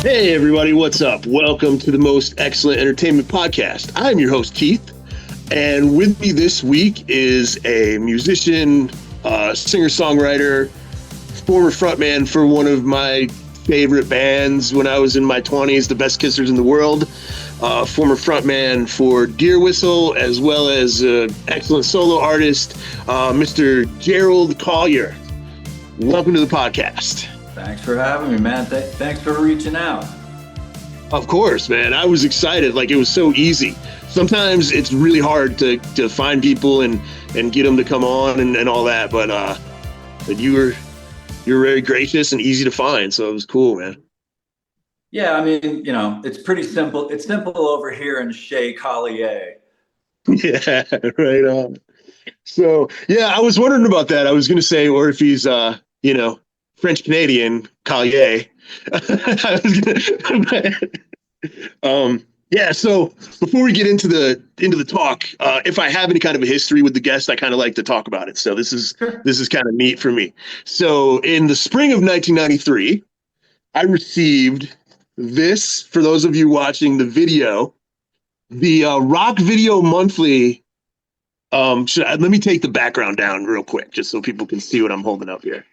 Hey everybody, what's up? Welcome to the Most Excellent Entertainment Podcast. I'm your host, Keith, and with me this week is a musician, singer-songwriter, former frontman for one of my favorite bands when I was in my 20s, the best kissers in the world, former frontman for Deer Whistle, as well as excellent solo artist, Mr. Gerald Collier. Welcome to the podcast. Thanks for having me, man. Thanks for reaching out. Of course, man. I was excited. Like, it was so easy. Sometimes it's really hard to find people and get them to come on and all that. But you were very gracious and easy to find. So it was cool, man. Yeah, I mean, it's pretty simple. It's simple over here in Collier. Yeah, right on. So, yeah, I was wondering about that. I was going to say, or if he's, French Canadian Collier. Yeah. So before we get into the talk, if I have any kind of a history with the guest, I kind of like to talk about it. So this is kind of neat for me. So in the spring of 1993, I received this, for those of you watching the video, the Rock Video Monthly. Let me take the background down real quick, just so people can see what I'm holding up here.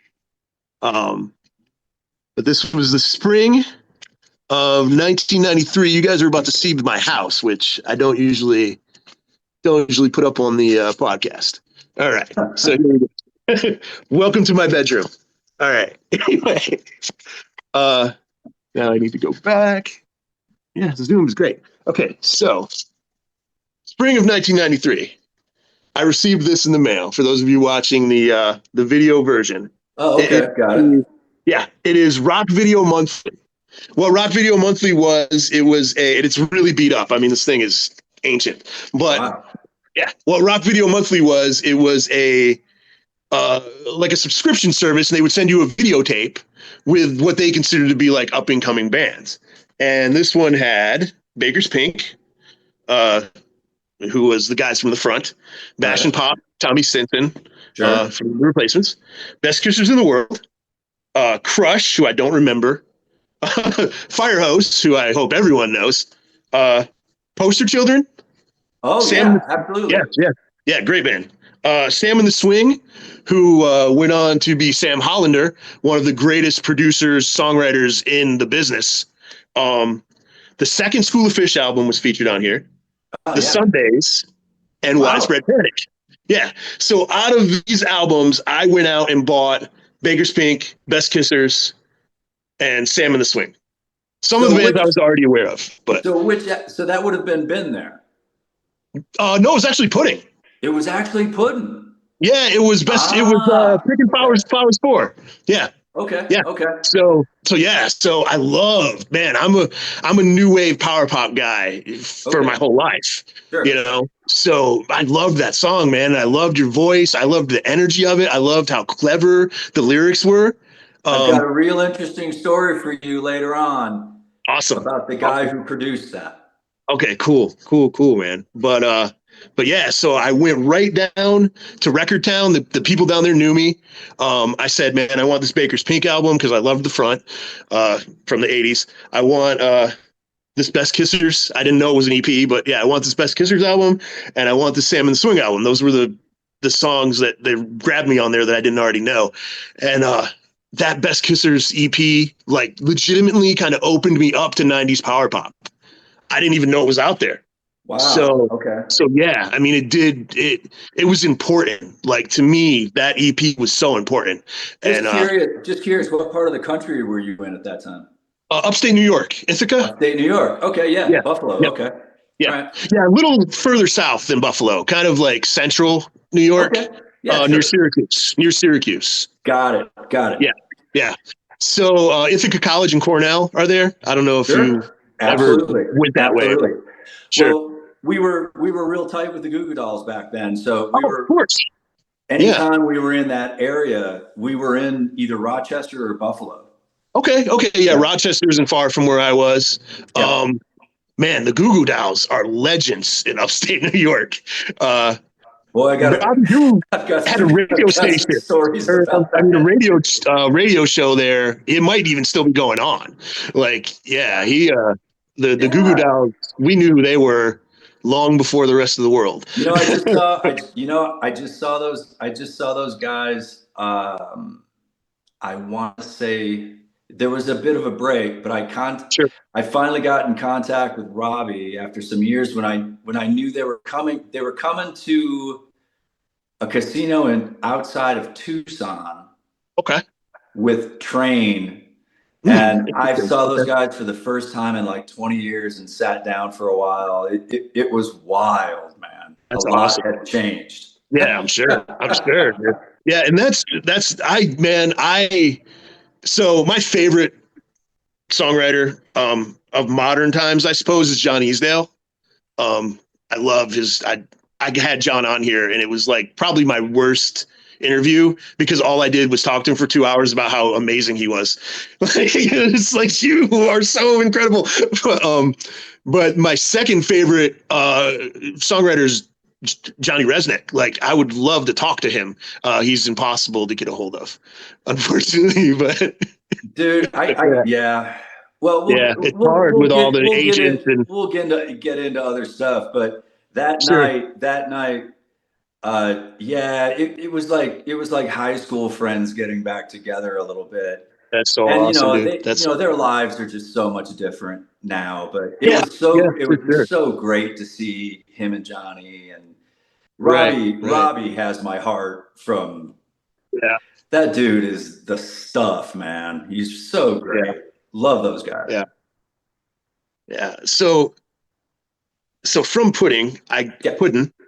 But this was the spring of 1993. You guys are about to see my house, which I don't usually put up on the podcast. All right. So welcome to my bedroom. All right. Anyway, now I need to go back. Yeah, the Zoom is great. Okay, so spring of 1993. I received this in the mail. For those of you watching the video version. Oh, okay, got it. Yeah, it is Rock Video Monthly. What Rock Video Monthly it's really beat up. I mean, this thing is ancient. But wow. Yeah, what Rock Video Monthly was a like a subscription service, and they would send you a videotape with what they considered to be like up and coming bands. And this one had Baker's Pink, who was the guys from the front, Bash and Pop, Tommy Stinson, sure. From the Replacements, Best Kissers in the World, Crush, who I don't remember, Firehose, who I hope everyone knows, Poster Children. Oh, Sam, yeah, absolutely. Yeah, great band. Sam and the Swing, who went on to be Sam Hollander, one of the greatest producers, songwriters in the business. The second School of Fish album was featured on here. The Sundays and Widespread Panic. Yeah. So out of these albums, I went out and bought Baker's Pink, Best Kissers, and Sam and the Swing. Some of the bands I was already aware of, but so that would have been there. No, it was actually Pudding. It was actually Pudding. Yeah, it was best. It was Picking Flowers 4. Yeah. Okay. Yeah. Okay. So I love, man, I'm a new wave power pop guy for my whole life. Sure. So I loved that song, man. I loved your voice. I loved the energy of it. I loved how clever the lyrics were. I've got a real interesting story for you later on. Awesome. About the guy who produced that. Okay, cool, man. But yeah, so I went right down to Record Town. The people down there knew me. I said, man, I want this Baker's Pink album because I loved the front from the 80s. I want this Best Kissers. I didn't know it was an EP, but yeah, I want this Best Kissers album, and I want the Sam and the Swing album. Those were the songs that they grabbed me on there that I didn't already know. And that Best Kissers EP, like, legitimately kind of opened me up to 90s power pop. I didn't even know it was out there. Wow. So yeah, I mean, it was important. Like, to me, that EP was so important. Just curious, what part of the country were you in at that time? Upstate New York, Ithaca. Upstate New York. Okay, yeah. Buffalo. Yeah. Okay. Yeah, right. Yeah, a little further south than Buffalo, kind of like central New York, okay. Yeah, near Syracuse. Got it. Yeah. So Ithaca College and Cornell are there. I don't know if you ever went that way. Sure. Well, we were real tight with the Goo Goo Dolls back then, so we were. Of course. Anytime we were in that area, we were in either Rochester or Buffalo. Okay. Yeah, Rochester isn't far from where I was. Yeah. Man, the Goo Goo Dolls are legends in upstate New York. Boy, I got Bobby Roode I've got had a some, radio I've got some station, stories or about I mean, a that. radio show there. It might even still be going on. Like, yeah, the Goo Goo Yeah. Dolls. We knew who they were long before the rest of the world. I just saw those guys. I want to say there was a bit of a break, but Sure. I finally got in contact with Robbie after some years when I knew they were coming to a casino outside of Tucson Okay. with Train. And I Interesting. saw those Okay. guys for the first time in like 20 years and sat down for a while. It was wild, man. A That's lot awesome. had changed. Yeah, I'm sure. I'm sure. Dude. Yeah, and that's I man I so my favorite songwriter of modern times, I suppose, is John Easdale. I love I had John on here, and it was like probably my worst interview because all I did was talk to him for 2 hours about how amazing he was. Like, it's like, you are so incredible. But my second favorite songwriter is Johnny Resnick. Like, I would love to talk to him. He's impossible to get a hold of, unfortunately. But Dude, yeah, yeah. Well, yeah, it's hard with all the agents and get into other stuff, but sure. that night, yeah, it was like high school friends getting back together a little bit. That's so And awesome, dude. That's their lives are just so much different now, but yeah, yeah, it for was sure. so great to see him and Johnny and Right, right. Robbie has my heart from Yeah, that dude is the stuff, man. He's so yeah, great. Love those guys. yeah, yeah. So from Yeah.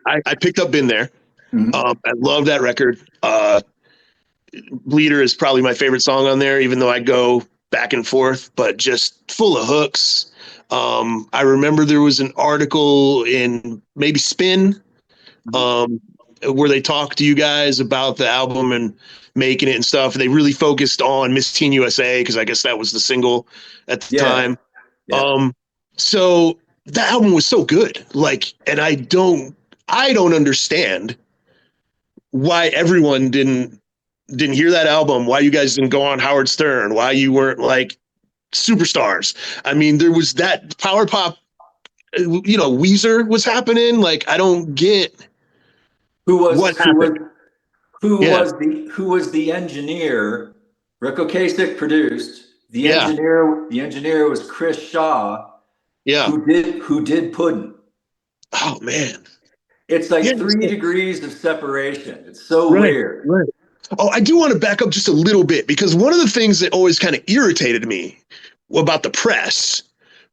I picked up Been There. Mhm. I love that record. Bleeder is probably my favorite song on there, even though I go back and forth, but just full of hooks. I remember there was an article in maybe Spin, Mhm. um, where they talked to you guys about the album and making it and stuff. They really focused on Miss Teen USA because I guess that was the single at the Yeah. time. Yeah. Um, so that album was so good. Like, and I don't understand why everyone didn't hear that album, why you guys didn't go on Howard Stern, why you weren't like superstars. I mean, there was that power pop, Weezer was happening. Like, I don't get Who what was happened. Yeah, who was the engineer? Rick Ocasek produced. yeah, The engineer was Chris Shaw, yeah. who did Puddin'. Oh man. It's Yeah. like 3 degrees of separation. It's so Right, weird. right. Oh, I do want to back up just a little bit because one of the things that always kind of irritated me about the press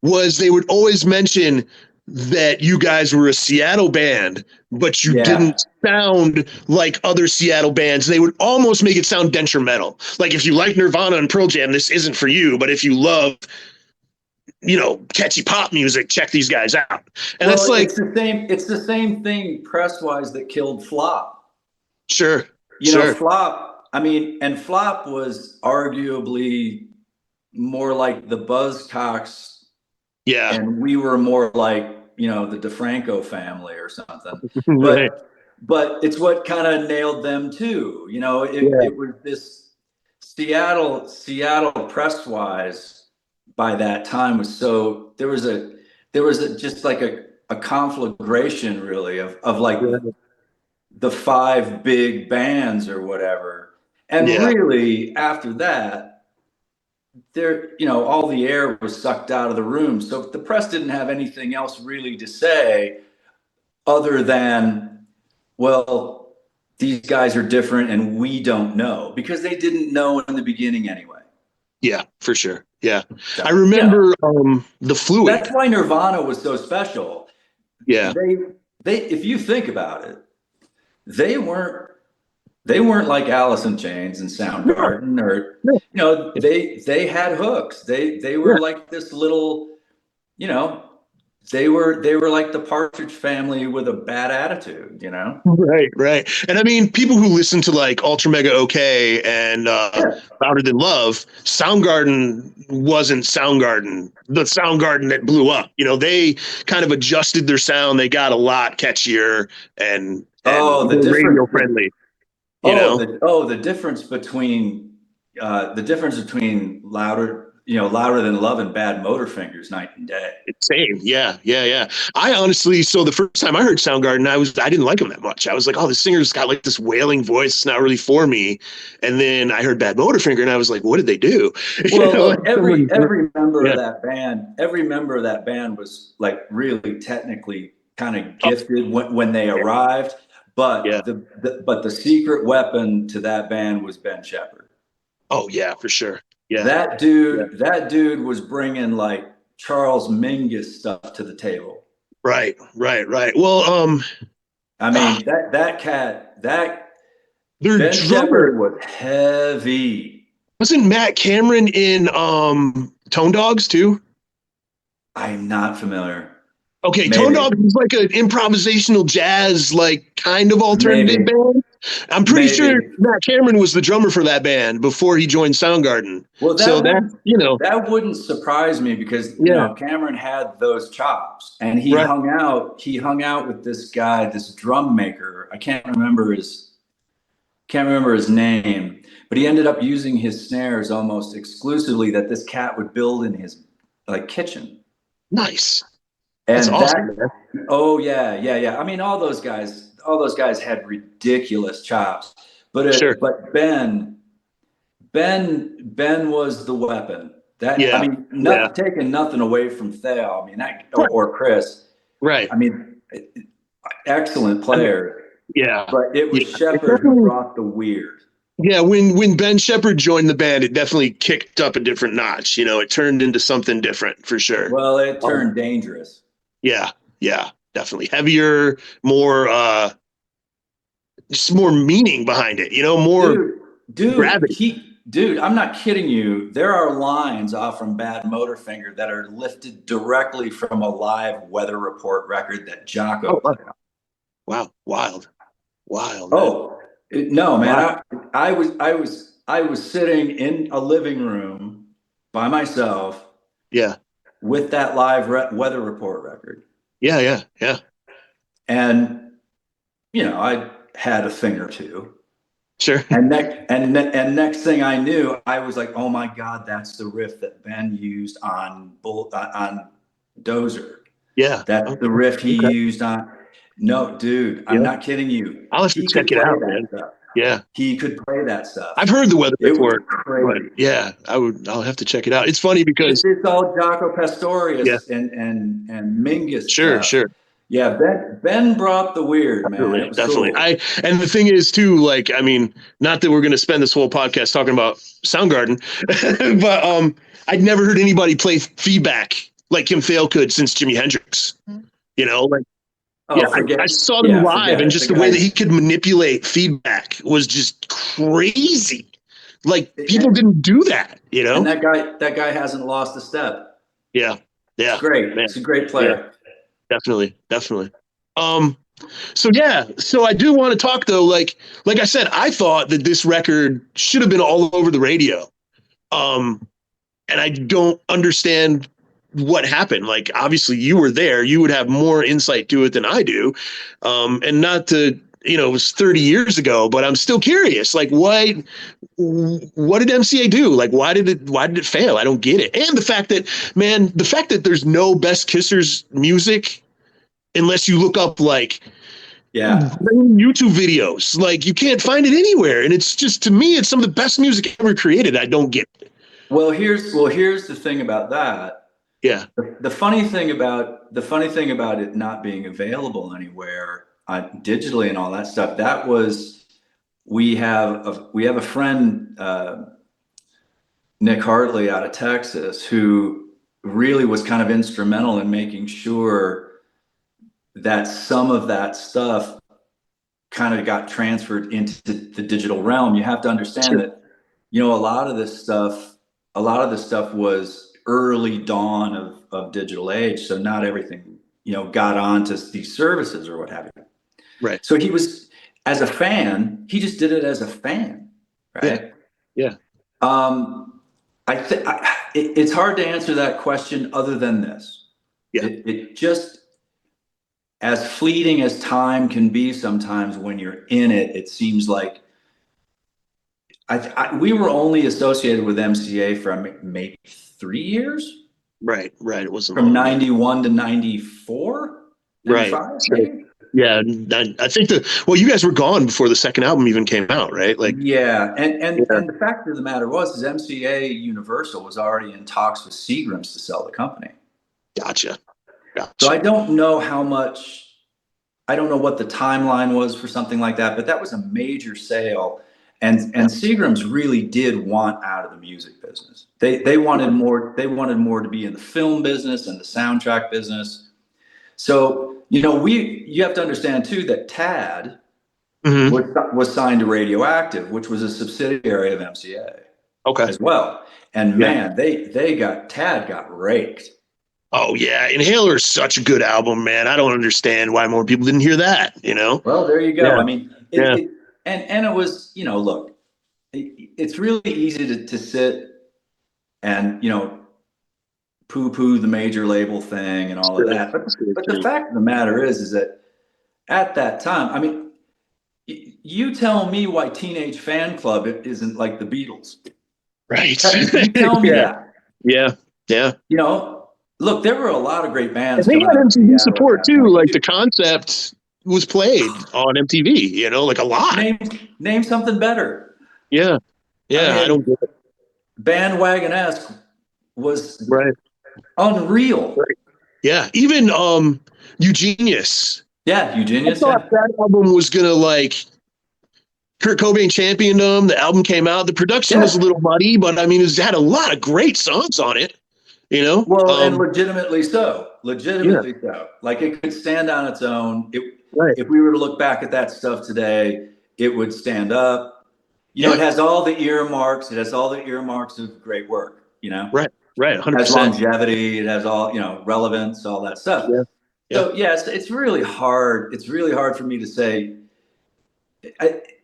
was they would always mention that you guys were a Seattle band, but you Yeah. didn't sound like other Seattle bands. They would almost make it sound detrimental. Like, if you like Nirvana and Pearl Jam, this isn't for you. But if you love, catchy pop music, check these guys out. And Well, that's like, it's the same thing press wise that killed Flop. sure, You know, sure. Flop, I mean, and Flop was arguably more like the Buzzcocks, Yeah. and we were more like, the DeFranco family or something. Right. But it's what kind of nailed them too. Yeah. It was this Seattle press wise by that time was so there was just like a conflagration really of like Yeah. the five big bands or whatever. And Yeah. really after that, all the air was sucked out of the room. So the press didn't have anything else really to say other than, well, these guys are different and we don't know, because they didn't know in the beginning anyway. Yeah, for sure. Yeah. I So, remember the that's Fluid. why Nirvana was so special. Yeah. If you think about it, they weren't they weren't like Alice in Chains and No, Soundgarden, or no. they had hooks. They Yeah. were like this little, you know they were like the Partridge Family with a bad attitude, you know? Right, right. And I mean, people who listen to like Ultra Mega OK and Yeah. Louder Than Love, Soundgarden wasn't Soundgarden, the Soundgarden that blew up. You know, they kind of adjusted their sound. They got a lot catchier and Oh, the more radio different friendly, you know? the difference between louder than love and bad motor fingers night and day. Same. Yeah, yeah, yeah. I honestly, so the first time I heard Soundgarden, I didn't like them that much. I was like, oh, this singer's got like this wailing voice. It's not really for me. And then I heard Bad Motorfinger, and I was like, what did they do? You Well, know, like look, every someone, every member of yeah, that band, every member of that band was like really technically kind of oh, gifted when they arrived, yeah. but the secret weapon to that band was Ben Shepherd. Oh, yeah, for sure. Yeah, yeah. That dude was bringing like Charles Mingus stuff to the table. Right, right, right. Well, I ah, mean, that their Ben drummer Shepherd was heavy. wasn't Matt Cameron in Tone Dogs too? I'm not familiar. Okay, Tone Maybe, Dogs is like an improvisational jazz, like kind of alternative maybe, band. I'm pretty sure maybe. Matt Cameron was the drummer for that band before he joined Soundgarden. Well, So that's, that wouldn't surprise me because yeah, Cameron had those chops, and right. he hung out with this guy, this drum maker. Can't remember his name, but he ended up using his snares almost exclusively that this cat would build in his like kitchen. Nice. That's And awesome, that man. Oh yeah, yeah, yeah. I mean, all those guys had ridiculous chops, Sure. but Ben was the weapon. I Yeah. mean, Yeah. not taking nothing away from Theo. I mean, Right. or Chris. Right. I mean, excellent I mean, player, yeah. but it Yeah. was It Shepard who definitely, brought the weird. yeah, when Ben Shepherd joined the band, it definitely kicked up a different notch. You know, it turned into something different for sure. Well, it Um, turned dangerous. yeah, yeah, definitely heavier, more just more meaning behind it. You know, more Dude, dude, gravity. he, dude, I'm not kidding you. There are lines off from Bad Motorfinger that are lifted directly from a live weather report record that Jocko Oh, wow, put out. wow, wild, wild, man. Oh, no, man. Wow. I was sitting in a living room by myself Yeah, with that live weather report record. yeah, yeah, yeah. And, I had a thing or two. Sure. And next thing I knew, I was like, "Oh my God, that's the riff that Ben used on Dozer. Yeah. That's the Okay. riff he Okay. used on." No, dude, I'm Yeah. not kidding you. I'll have to He check could it play out, that man. stuff. Yeah. He could play that stuff. I've heard the weather It was report, but crazy. yeah, I'll have to check it out. It's funny because It's all Jaco yeah, Pastorius and Mingus sure, stuff. sure. Yeah, Ben brought the weird, man. Definitely, It was definitely. cool. And the thing is too, like, I mean, not that we're going to spend this whole podcast talking about Soundgarden, but I'd never heard anybody play feedback like Kim Thale could since Jimi Hendrix. You know, like, yeah, Oh, I saw them yeah, live, forget and it. just The the way that he guy's could manipulate feedback was just crazy. Like people and, didn't do that, you and know? that guy hasn't lost a step. Yeah, It's yeah, great. man, He's a great yeah, player. definitely, definitely. Um, So yeah, so I do want to talk though. Like I said, I thought that this record should have been all over the radio. Um, and I don't understand what happened. Like obviously you were there, you would have more insight to it than I do. And not to it was 30 years ago, but I'm still curious. Like what did MCA do? Like why did it fail? I don't get it. And the fact that there's no Best Kissers music unless you look up like Yeah. YouTube videos. Like you can't find it anywhere. And it's just to me, it's some of the best music ever created. I don't get it. Well, here's the thing about that. Yeah. The funny thing about it not being available anywhere digitally and all that stuff. That was we have a friend, Nick Hartley out of Texas, who really was kind of instrumental in making sure that some of that stuff kind of got transferred into the digital realm. You have to understand Sure. that, a lot of this stuff was early dawn of digital age. So not everything, got onto these services or what have you. Right. So he was, as a fan, he just did it as a fan, Yeah. right? Yeah. It's hard to answer that question other than this. Yeah. It just, as fleeting as time can be sometimes when you're in it, it seems like we were only associated with MCA for maybe 3 years. Right. Right. It wasn't From long. Yeah. 91 to 94, Right. 95, Sure. maybe? Yeah. I think well, you guys were gone before the second album even came out, right? Like, Yeah, yeah. and the fact of the matter is MCA Universal was already in talks with Seagram's to sell the company. Gotcha. So Gotcha. I don't know what the timeline was for something like that, but that was a major sale. And Yeah. Seagram's really did want out of the music business. They wanted more, to be in the film business and the soundtrack business. So, you have to understand too that TAD Hmm. was signed to Radioactive, which was a subsidiary of MCA Okay. as well. And Yeah. man, TAD got raked. Oh yeah, Inhaler is such a good album, man. I don't understand why more people didn't hear that. Well, there you go. Yeah, I mean, yeah, and it was, look, it's really easy to sit and, poo-poo the major label thing and all of sure, that. sure, But the sure. fact of the matter is that at that time, I mean, you tell me why Teenage Fan Club isn't like the Beatles. Right. You tell me Yeah, that. yeah, yeah. Look, there were a lot of great And bands they coming had out of MTV Seattle at support that too. point. Like the concept was played on MTV. Like a lot. Name something better. Yeah, I yeah. I don't mean, get it. Bandwagon-esque was Right, unreal. right. Yeah, even Eugenius. Yeah, I Eugenius. thought Yeah, that album was gonna like Kurt Cobain championed them. The album came out. The production was a yeah. little muddy, but I mean, it had a lot of great songs on it. You know, Well, and um, legitimately so. yeah, Legitimately so. Like it could stand on its own. right, If we were to look back at that stuff today, it would stand up. yeah, It has all the earmarks. It has all the earmarks of great work. right, right, It has 100%. longevity. It has all, relevance, all that stuff. Yeah, yeah, So yes, it's really hard. It's really hard for me to say.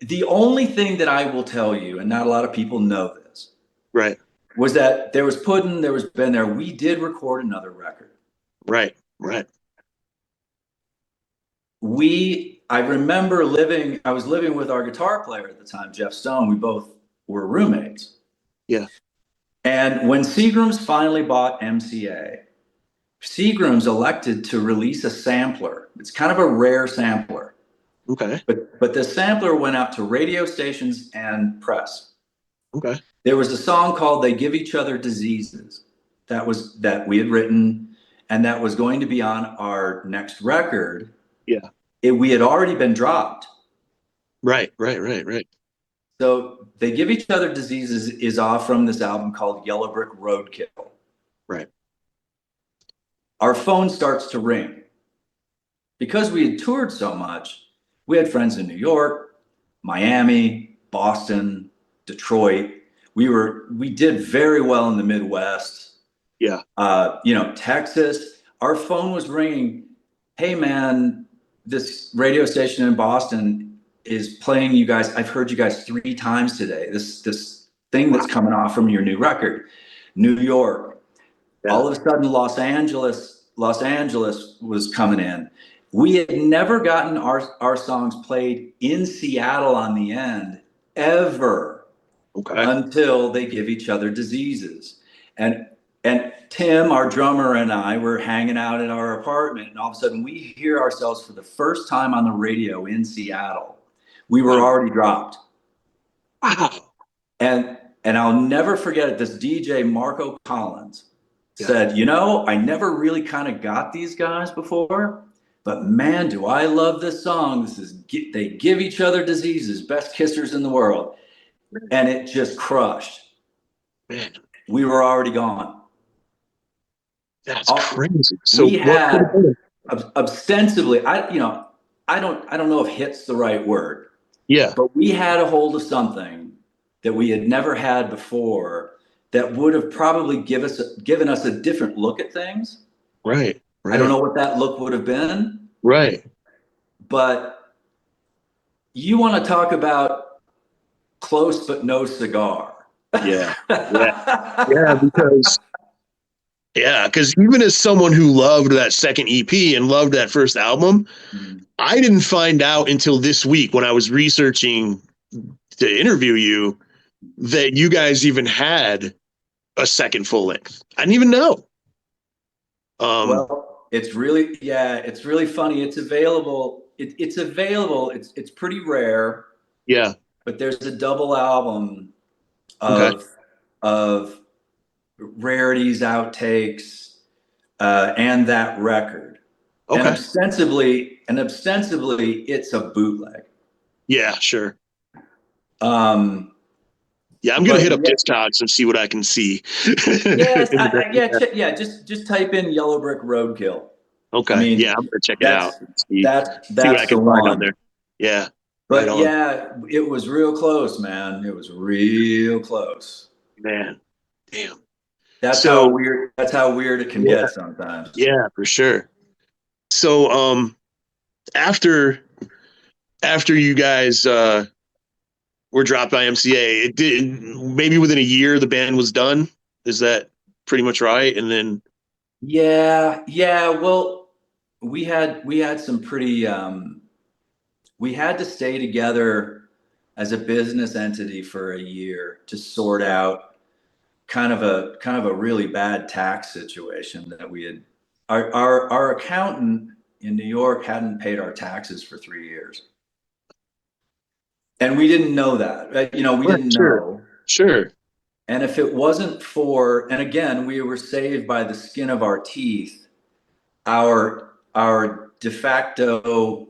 The only thing that I will tell you, and not a lot of people know this, right, was that there was Puddin', there was Been There. We did record another record. right, right. I remember I was living with our guitar player at the time, Jeff Stone. We both were roommates. Yeah, And when Seagram's finally bought MCA, Seagram's elected to release a sampler. It's kind of a rare sampler. okay, But the sampler went out to radio stations and press. okay, There was a song called They Give Each Other Diseases that we had written and that was going to be on our next record. yeah, We had already been dropped. right, right, right, right, So They Give Each Other Diseases is off from this album called Yellow Brick Roadkill. right. Our phone starts to ring. Because we had toured so much, we had friends in New York, Miami, Boston, Detroit. We did very well in the Midwest. Yeah, Texas. Our phone was ringing. Hey man, this radio station in Boston is playing you guys. I've heard you guys 3 times today. This thing that's wow, coming off from your new record. New York. yeah, All of a sudden, Los Angeles was coming in. We had never gotten our songs played in Seattle on the end ever okay, until They Give Each Other Diseases. And Tim, our drummer, and I were hanging out in our apartment, and all of a sudden we hear ourselves for the first time on the radio in Seattle. We were wow, already dropped. wow, And I'll never forget it. This DJ, Marco Collins, yeah, said, I never really kind of got these guys before, but man, do I love this song. They Give Each Other Diseases, best kissers in the world. And it just crushed. man, We were already gone. that's crazy. So We what could have had been? ostensibly, I don't know if hit's the right word, Yeah, but we had a hold of something that we had never had before that would have probably given us a different look at things. Right. I don't Right. know what that look would have been, Right. but you want to talk about close but no cigar. Yeah. Yeah. Yeah. Because even as someone who loved that second EP and loved that first album, I didn't find out until this week when I was researching to interview you that you guys even had a second full length. I didn't even know. Well, it's really funny. It's available. It's available. It's pretty rare, Yeah. but there's a double album Okay. of rarities, outtakes, and that record. And Okay. ostensibly, it's a bootleg. Yeah. Sure. Um, Yeah. I'm gonna but hit up yeah, Discogs and see what I can see. yes, just type in Yellow Brick Roadkill. I Okay. Yeah. mean, I'm gonna check it out that's and see what I that's the can find on one. there. Yeah. Right But on. yeah, it was real close, man. It was real close. Man. Damn. That's how So weird. That's how weird it can yeah. get sometimes. Yeah. For sure. So after you guys were dropped by MCA, it did maybe within a year the band was done. Is that pretty much right? And then Yeah. Well, we had some pretty. We had to stay together as a business entity for a year to sort out kind of a really bad tax situation that we had. Our accountant in New York hadn't paid our taxes for 3 years. And we didn't know that. Right? We right, didn't sure, know. sure, And if it wasn't for, and again, we were saved by the skin of our teeth, our de facto,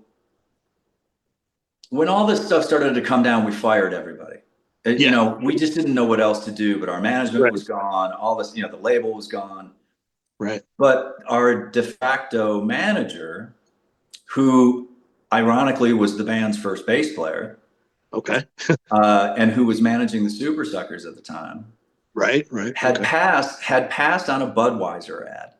when all this stuff started to come down, we fired everybody. yeah, We just didn't know what else to do, but our management right, was gone. All this, the label was gone. right, But our de facto manager, who ironically was the band's first bass player, okay, and who was managing the Super Suckers at the time, right, right, had okay, passed on a Budweiser ad,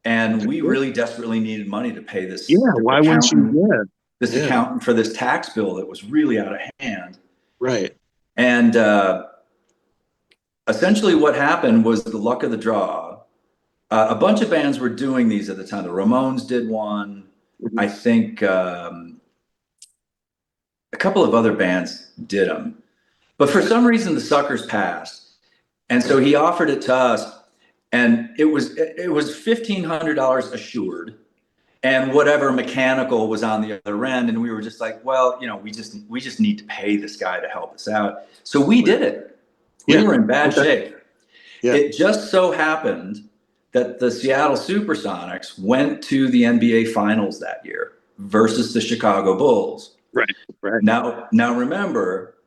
and we really desperately needed money to pay yeah. this Why wouldn't you? accountant, Yeah, yeah, for this tax bill that was really out of hand. right, And essentially, what happened was the luck of the draw. A bunch of bands were doing these at the time. The Ramones did one. mhm, I think a couple of other bands did them. But for okay, some reason, the Suckers passed, and so right, he offered it to us, and it was $1,500 assured, and whatever mechanical was on the other end, and we were just like, well, we just need to pay this guy to help us out. So we right, did it. We yeah, were in bad okay, shape. yeah, It just so happened that the Seattle Supersonics went to the NBA Finals that year versus the Chicago Bulls. right, right, Now remember,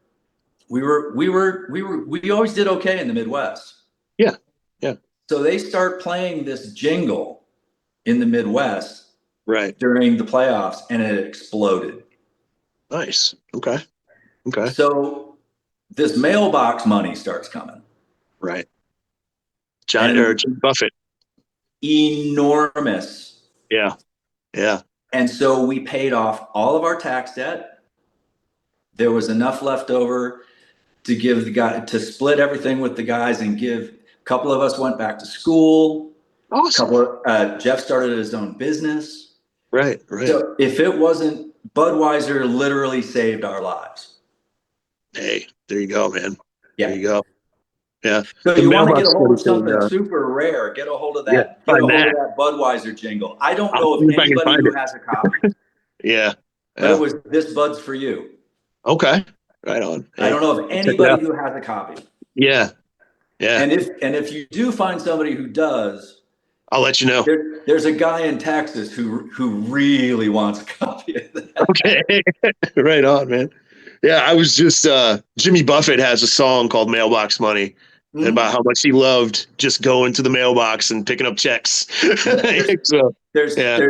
we always did okay in the Midwest. yeah, yeah, So they start playing this jingle in the Midwest right, during the playoffs, and it exploded. nice, okay, okay, So this mailbox money starts coming, right. John or and Jim Buffett, enormous. yeah, yeah, And so we paid off all of our tax debt. There was enough left over to give the guy to split everything with the guys and give. A couple of us went back to school. awesome, Jeff started his own business. right, right. So if it wasn't, Budweiser literally saved our lives. Hey, there you go, man. There Yeah. you go. Yeah, So the you want to get mailbox a hold study of thing. something super rare, get a hold of Yeah, that. Get a find hold of that. that Budweiser jingle. I don't I'll know see of if I can anybody find who it. has a copy, Yeah, but it yeah. was This Bud's for You. Okay, right on. I Hey, don't know of I'll check it anybody out. who has a copy. Yeah, yeah. And if you do find somebody who does, I'll let you know. there's a guy in Texas who really wants a copy of that. Okay, right on, man. Yeah, I was just Jimmy Buffett has a song called Mailbox Money and about Hmm? how much he loved just going to the mailbox and picking up checks. Yeah, So, there's yeah,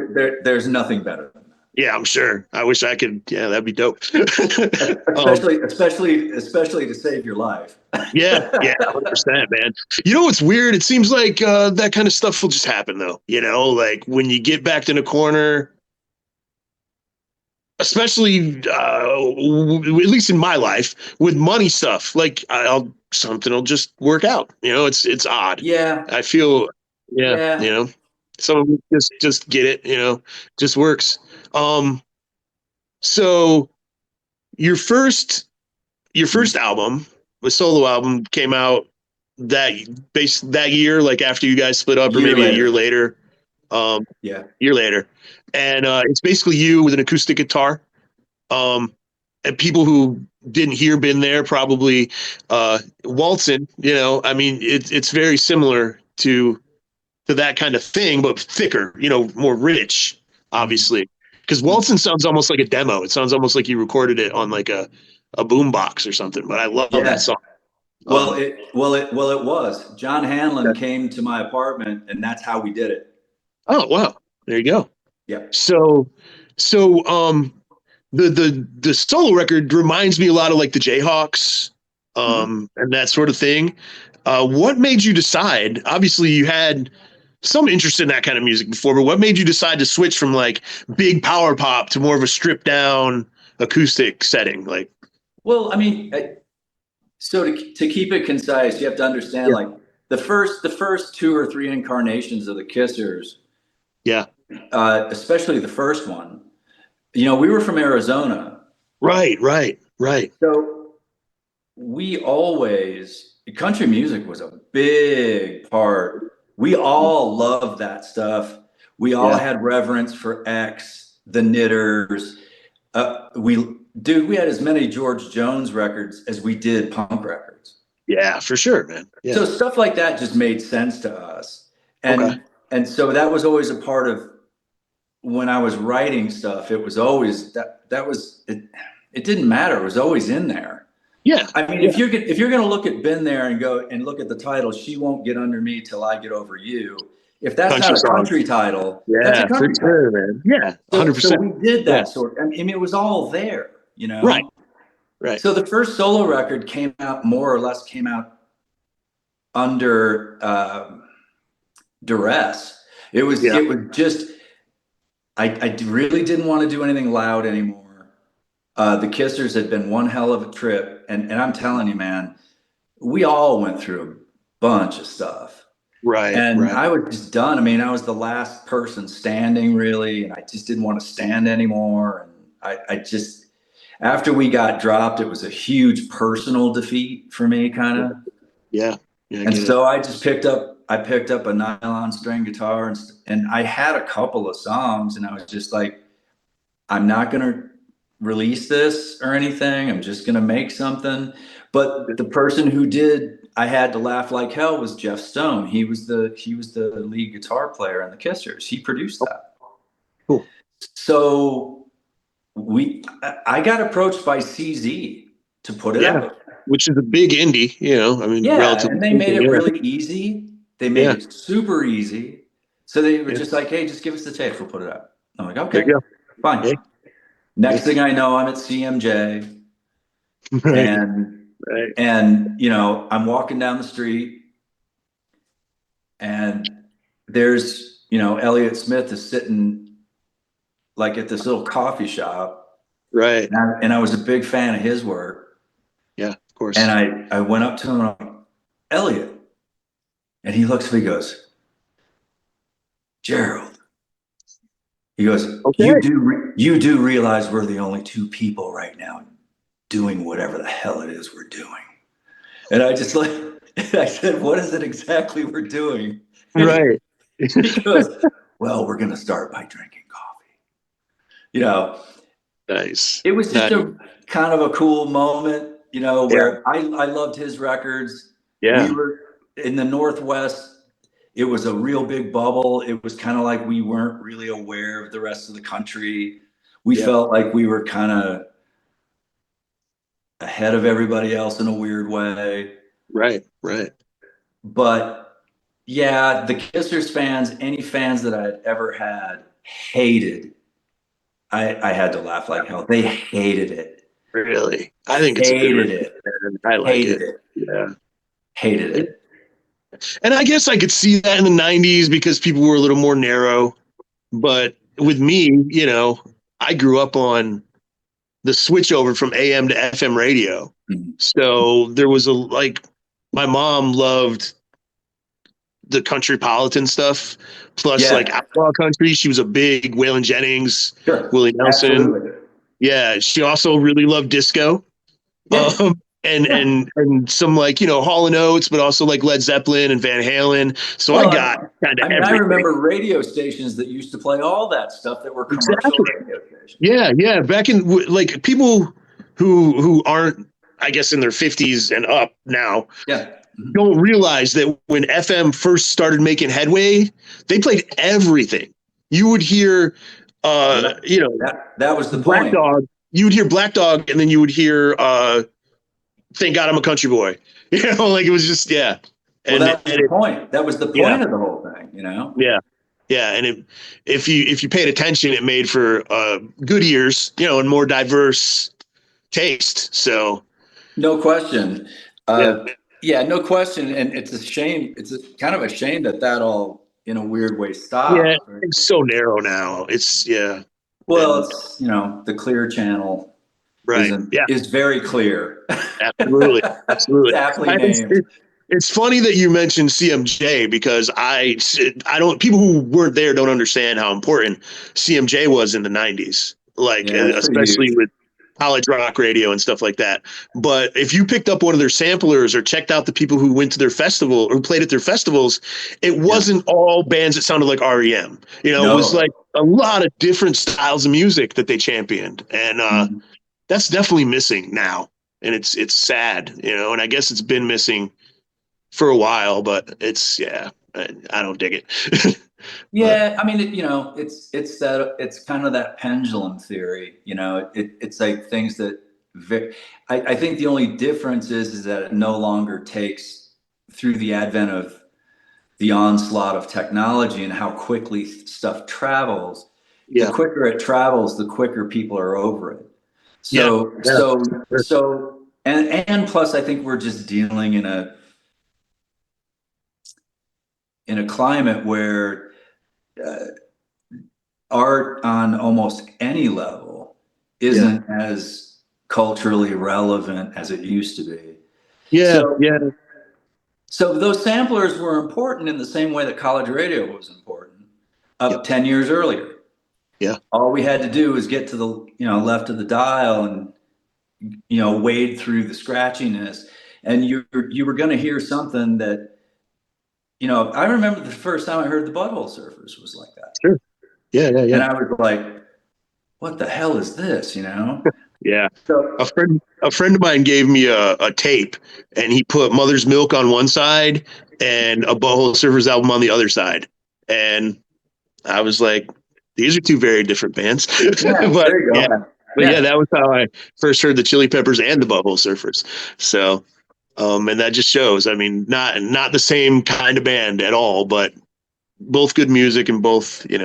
there's nothing better than that. Yeah, I'm sure. I wish I could. Yeah, that'd be dope. um, Especially to save your life. yeah, yeah, 100%, man. You know what's weird? It seems like that kind of stuff will just happen, though. You know, like when you get backed in a corner, especially at least in my life with money stuff, like I'll something will just work out. You know, it's odd. Yeah, I feel, yeah, you yeah. know, some of it just get it. You know, just works. Um, so your first your first album, the solo album, came out that that year, like after you guys split up, or Year maybe a year later. later. Um, Yeah. year later, and it's basically you with an acoustic guitar. Um, and people who didn't hear "Been There" probably waltzing. You know, I mean, it's very similar to that kind of thing, but thicker. You know, more rich, Mhm. obviously. Because waltzing sounds almost like a demo. It sounds almost like you recorded it on like a boom box or something. But I love that Yeah. song. Well, Um, it was. John Hanlon came to my apartment, and that's how we did it. oh wow, there you go. Yeah. So so the solo record reminds me a lot of like the Jayhawks, Hmm. and that sort of thing. What made you decide? Obviously, you had some interest in that kind of music before, but what made you decide to switch from like big power pop to more of a stripped down acoustic setting? Like, Well, I mean, so to keep it concise, you have to understand yeah, like the first two or three incarnations of the Kissers, yeah, especially the first one. You know, we were from Arizona, right, right, right, so we always country music was a big part. We all loved that stuff. We all yeah, had reverence for X, the Knitters. We had as many George Jones records as we did punk records. yeah, for sure, man. Yeah, So stuff like that just made sense to us. okay, And so that was always a part of when I was writing stuff. It was always that was it. It didn't matter. It was always in there. yeah, I mean, yeah, if you're going to look at "Been There" and go and look at the title, "She Won't Get Under Me Till I Get Over You." If that's not country a song. country title, that's a Yeah, for country sure, title. man. Yeah, So 100%. we did Yeah, that sort. I mean, it was all there, you right, know. right. So the first solo record came out more or less came out under duress. Yeah, It was just I really didn't want to do anything loud anymore. The Kissers had been one hell of a trip, and I'm telling you, man, we all went through a bunch of stuff. right, And right. I was just done. I mean, I was the last person standing, really, and I just didn't want to stand anymore. And I just, after we got dropped, it was a huge personal defeat for me, kind of. Yeah, yeah, I And get it. so I picked up a nylon string guitar, and I had a couple of songs, and I was just like, I'm not going to release this or anything. I'm just going to make something. But the person who did I Had to Laugh Like Hell was Jeff Stone. He was the lead guitar player in the Kissers. He produced Oh, that. cool. So I got approached by CZ to put it Yeah, out. which is a big indie, you know, I mean, Yeah, relatively and they made speaking. it Yeah, really easy. They made yeah, it super easy. So they were yeah. just like, "Hey, just give us the tapes. We'll put it out." I'm like, There "Okay, you go. fine." Hey, Next hey. thing I know, I'm at CMJ. Right, and right, you know, I'm walking down the street, and there's, you know, Elliott Smith is sitting like at this little coffee shop, right. and I was a big fan of his work. Yeah, of And course. I went up to him, and I'm like, "Elliott," and he looks at me, goes, "Gerald," he goes, Okay. you do realize we're the only two people right now doing whatever the hell it is we're doing." And I just like, I said, "What is it exactly we're doing?" Right. He goes, "Well, we're going to start by drinking coffee." You know, Nice. it was just Nice. a kind of a cool moment, you know, Yeah, where I loved his records. We yeah, were in the Northwest. It was a real big bubble. It was kind of like we weren't really aware of the rest of the country. We yeah. felt like we were kind of ahead of everybody else in a weird way. Right, right. But yeah, the Kissers fans, any fans that I had ever had, hated I had to laugh like hell. They hated it. Really, I think it's a good Hated record, it. and I like Hated it. it. Yeah. Hated it. And I guess I could see that in the 90s because people were a little more narrow. But with me, I grew up on the switch over from AM to FM radio. Mhm. So there was my mom loved the countrypolitan stuff, plus like Yeah, outlaw country. She was a big Waylon Jennings, sure. Willie Nelson. Absolutely. Yeah, she also really loved disco. Yeah. And Yeah. some like Hall and Oates, but also like Led Zeppelin and Van Halen. So I got Well, kind of I mean, I everything. remember radio stations that used to play all that stuff that were commercial Exactly. radio stations. Yeah, yeah. Back in like people who aren't, I guess, in their 50s and up now Yeah. Mhm. don't realize that when FM first started making headway, they played everything. You would hear, Yeah. That was the Black point. Dog. You would hear Black Dog, and then you would hear "Thank God I'm a Country Boy." Like it was just yeah, Well, and that was the point. That was the yeah, point of the whole thing, you know? yeah, yeah, and if you paid attention, it made for good ears, and more diverse taste. So No question. yeah, Yeah, no question. And it's a shame. It's kind of a shame that all, in a weird way, yeah, stopped. Right? it's so narrow now. It's yeah, Well, and it's, the Clear Channel right, yeah, is very clear. absolutely, It's absolutely. aptly It's, named. it's funny that you mentioned CMJ because I don't people who weren't there don't understand how important CMJ was in the 90s, like Yeah, it's pretty especially huge. with college rock radio and stuff like that. But if you picked up one of their samplers or checked out the people who went to their festival or played at their festivals, it Yeah. wasn't all bands that sounded like REM. It was No. like a lot of different styles of music that they championed, and Mhm. that's definitely missing now, and it's sad, and I guess it's been missing for a while, but it's yeah, I don't dig it. But Yeah, I mean, it's kind of that pendulum theory. It's like things that I think the only difference is that it no longer takes through the advent of the onslaught of technology and how quickly stuff travels. The yeah, quicker it travels, the quicker people are over it. yeah, So yeah, so so and plus, I think we're just dealing in a climate where uh, art on almost any level yeah, isn't as culturally relevant as it used to be. yeah, So, yeah, so those samplers were important in the same way that college radio was important yep, up 10 years earlier. yeah, All we had to do was get to the, left of the dial and, wade through the scratchiness. And you were going to hear something that, I remember the first time I heard the Butthole Surfers was like that. sure, yeah, yeah, And yeah, I was like, what the hell is this, yeah. So, A friend of mine gave me a tape, and he put Mother's Milk on one side and a Butthole Surfers album on the other side, and I was like, these are two very different bands. yeah, but there you yeah, go. but yeah, Yeah. that was how I first heard the Chili Peppers and the Butthole Surfers. So, and that just shows. I mean, not the same kind of band at all, but both good music and both, you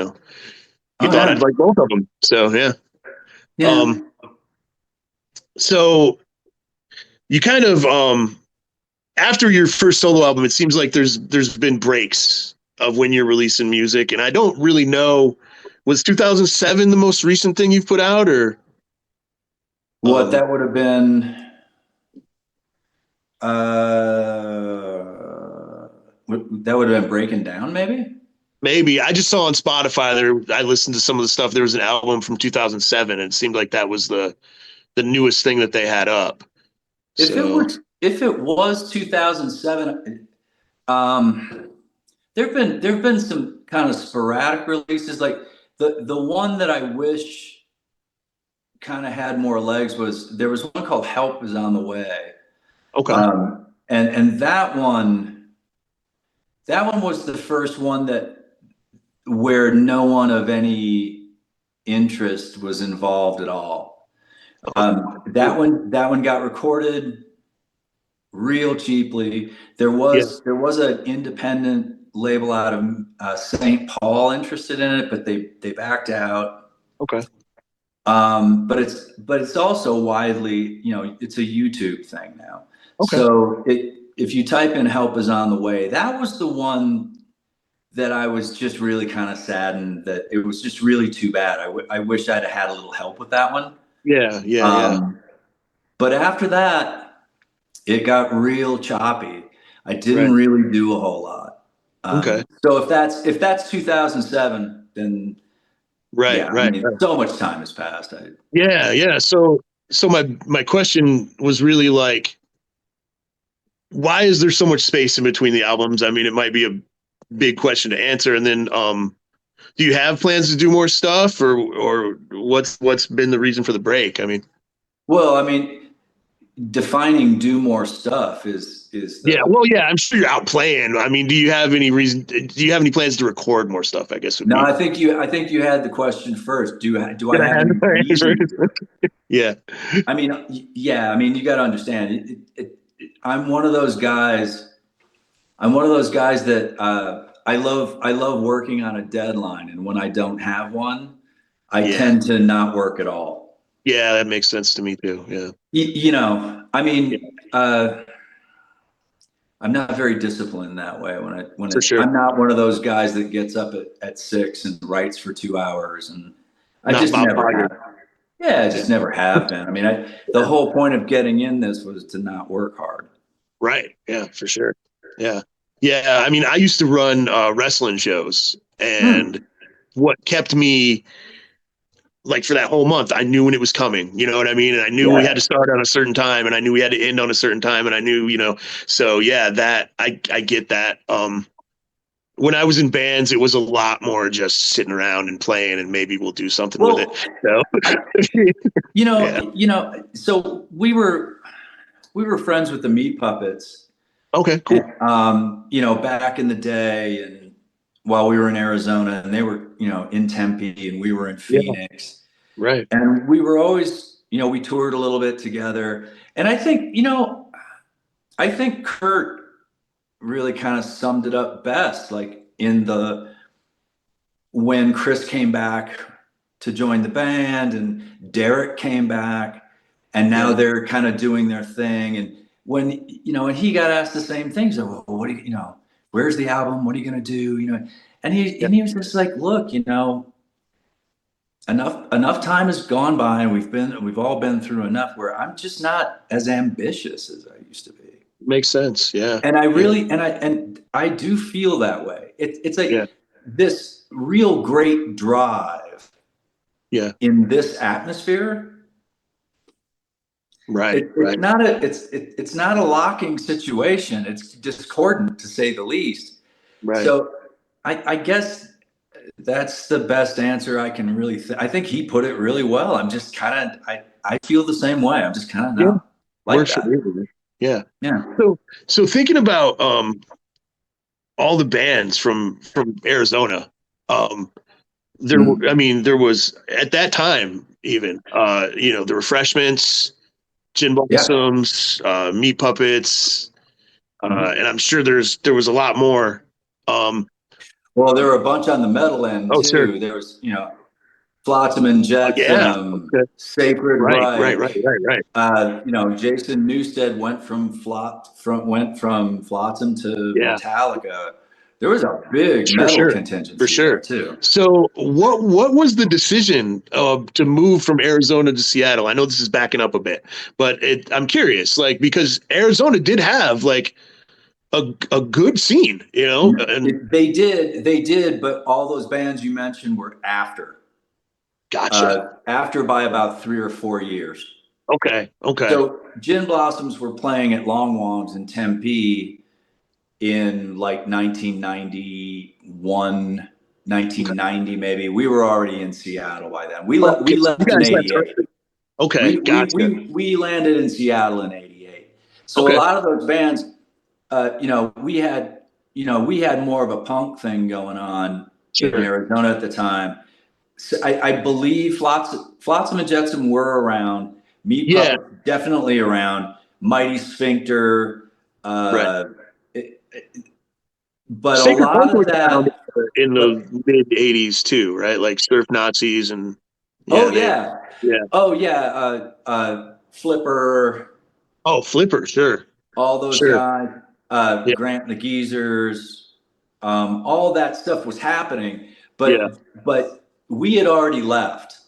Oh thought yeah. I'd like both of them. So yeah. Yeah. Um, so you kind of after your first solo album, it seems like there's been breaks of when you're releasing music, and I don't really know. Was 2007 the most recent thing you've put out, or What um, that would have been, that would have been Breaking Down, maybe? maybe? I just saw on Spotify there. I listened to some of the stuff. There was an album from 2007, and it seemed like that was the newest thing that they had up. So If it was 2007, there've been some kind of sporadic releases. Like the one that I wish kind of had more legs was there was one called Help Is on the Way. okay, And that one was the first one that where no one of any interest was involved at all. okay, cool. That one got recorded real cheaply. There Yeah, was an independent label out of St. Paul interested in it, but they backed out. okay, But it's also widely, it's a YouTube thing now. Okay. So if you type in "help is on the way," that was the one that I was just really kind of saddened that it was just really too bad. I wish I'd have had a little help with that one. Yeah, yeah, yeah. Um, but after that, it got real choppy. I didn't Right. really do a whole lot. Okay. So if that's 2007, then Right, yeah, I right, mean, right. so much time has passed. Yeah, yeah. So my question was really like, why is there so much space in between the albums? I mean, it might be a big question to answer. And then do you have plans to do more stuff, or what's been the reason for the break? I mean, Well, I mean, defining "do more stuff" is yeah, the. well, yeah, I'm sure you're out playing. I mean, do you have any reason? Do you have any plans to record more stuff? I guess would No, be. I think you had the question first. Do I Did I have have any reason to do the it? Yeah, I mean, yeah, I mean, you got to understand. I'm one of those guys. I'm one of those guys that I love working on a deadline, and when I don't have one, I yeah, tend to not work at all. yeah. That makes sense to me too. Yeah, I yeah, mean, I'm not very disciplined that way. for sure. I'm not one of those guys that gets up at 6 and writes for 2 hours, and I Not just Bob never Foger. have. Yeah, I Yeah, just never have been. I mean, the yeah. whole point of getting in this was to not work hard. Right. Yeah, for sure. Yeah. Yeah. I mean, I used to run wrestling shows, and Hmm. what kept me like for that whole month, I knew when it was coming. You know what I mean? And I knew we had to Yeah. start on a certain time, and I knew we had to end on a certain time, and I knew, so yeah, that I get that. When I was in bands, it was a lot more just sitting around and playing, and maybe we'll do something with it. Well, So I, yeah. so we were friends with the Meat Puppets, Okay. and, Cool. back in the day, and while we were in Arizona, and they were, in Tempe, and we were in Yeah. Phoenix, Right. and we were always, we toured a little bit together, and I think Kurt really kind of summed it up best, like in the when Chris came back to join the band and Derek came back and now Yeah. they're kind of doing their thing. And and he got asked the same things. Well, what do where's the album? What are you going to do? And he, Yeah. and he was just like, look, enough time has gone by and we've all been through enough where I'm just not as ambitious as I used to be. Makes sense. Yeah. And I Yeah. really, and I do feel that way. It's Yeah. like this real great drive Yeah. in this atmosphere. Right. It's Right. not it's not a locking situation. It's discordant to say the least. Right. So I guess that's the best answer I can really. I think he put it really well. I'm just kind of I feel the same way. I'm just kind of Yeah. now like Works for that. me, man. Yeah. Yeah. So thinking about all the bands from Arizona, um I Mm. mean there was at that time even the Refreshments, Gin Yeah. Blossoms, Meat Puppets, Mhm. and I'm sure there was a lot more. Um Well, there were a bunch on the metal end oh sure. too. There was, Flotsam and Oh yeah. Jetsam, Okay. Sacred Right, right, right, Reich. right, right. Jason Newsted went from Flotsam to Yeah. Metallica. There was a big For metal sure. For contingency there sure. too. So what was the decision to move from Arizona to Seattle? I know this is backing up a bit, but I'm curious, like because Arizona did have like a good scene, and They did, but all those bands you mentioned were gotcha. after by about 3 or 4 years. Okay. Okay. So Gin Blossoms were playing at Long Wong's in Tempe in like 1991, Okay. 1990 maybe. We were already in Seattle by then. We Okay. So you left in guys left 88. early. Okay. We, we, Gotcha. we, we landed in Seattle in 88. So a Okay. lot of those bands, we had more of a punk thing going on in Sure. Arizona at the time. So I believe Flotsam and Jetsam were around. Meat Yeah. Puppets definitely around. Mighty Sphincter, Right. uh, but a Sacred lot Punk of was around that. in But the mid '80s too, right? Like Surf Nazis and. Oh Yeah, yeah. yeah, Oh yeah. Flipper, oh, Flipper, sure, all those sure, guys, yeah, Grant the Geezers, all that stuff was happening, yeah, but we had already left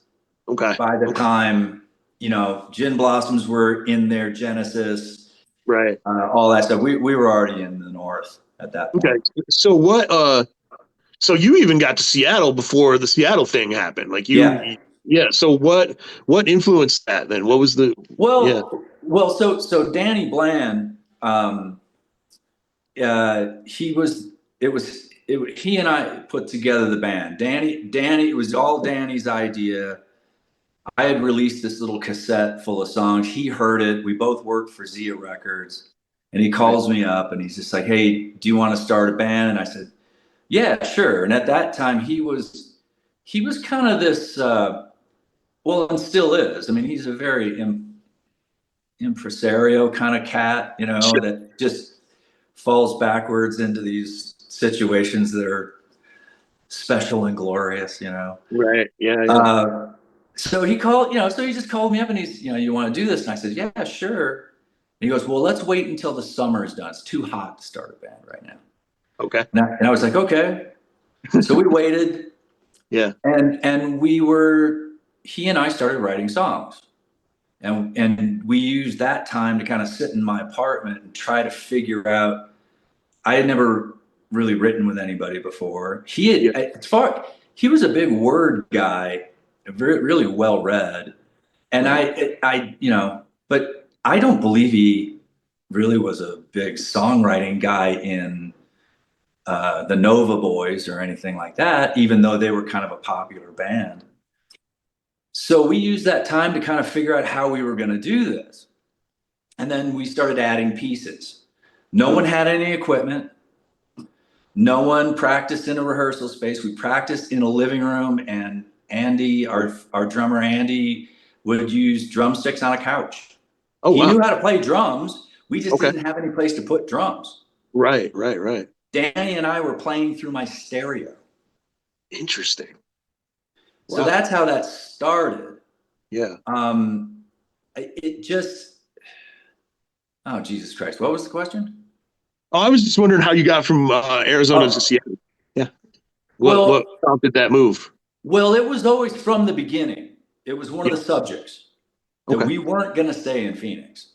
okay, by the okay, time, Gin Blossoms were in their genesis, right, all that stuff. We were already in the north at that okay. point. So what? So you even got to Seattle before the Seattle thing happened. Like Yeah. yeah. So what influenced that then? What was the, yeah, Well, so Danny Bland, he was he and I put together the band. Danny, it was all Danny's idea. I had released this little cassette full of songs. He heard it. We both worked for Zia Records, and he right, calls me up and he's just like, "Hey, do you want to start a band?" And I said, "Yeah, sure." And at that time, he was kind of this, well, and still is. I mean, he's a very impresario kind of cat, sure, that just falls backwards into these situations that are special and glorious. right, yeah, yeah, Uh, so he just called me up and he's, "You want to do this?" And I said, "Yeah, sure." And he goes, "Well, let's wait until the summer is done. It's too hot to start a band right now." okay, And I was like, "Okay." So we waited, yeah, and he and I started writing songs. And we used that time to kind of sit in my apartment and try to figure out. I had never really written with anybody before. yeah, He was a big word guy, very really well read, and right, but I don't believe he really was a big songwriting guy in the Nova Boys or anything like that, even though they were kind of a popular band. So we used that time to kind of figure out how we were going to do this. And then we started adding pieces. No one mm, had any equipment. No one practiced in a rehearsal space. We practiced in a living room, and Andy, our drummer Andy, would use drumsticks on a couch. oh He wow, knew how to play drums. We just okay, didn't have any place to put drums. right, right, right, Danny and I were playing through my stereo. interesting, So wow, that's how that started. yeah. It just, oh, Jesus Christ. What was the question? Oh, I was just wondering how you got from Arizona to Oh, Seattle. Yeah, what well, prompted that move? well, it was always from the beginning. It was one of Yeah, the subjects that okay, we weren't going to stay in Phoenix.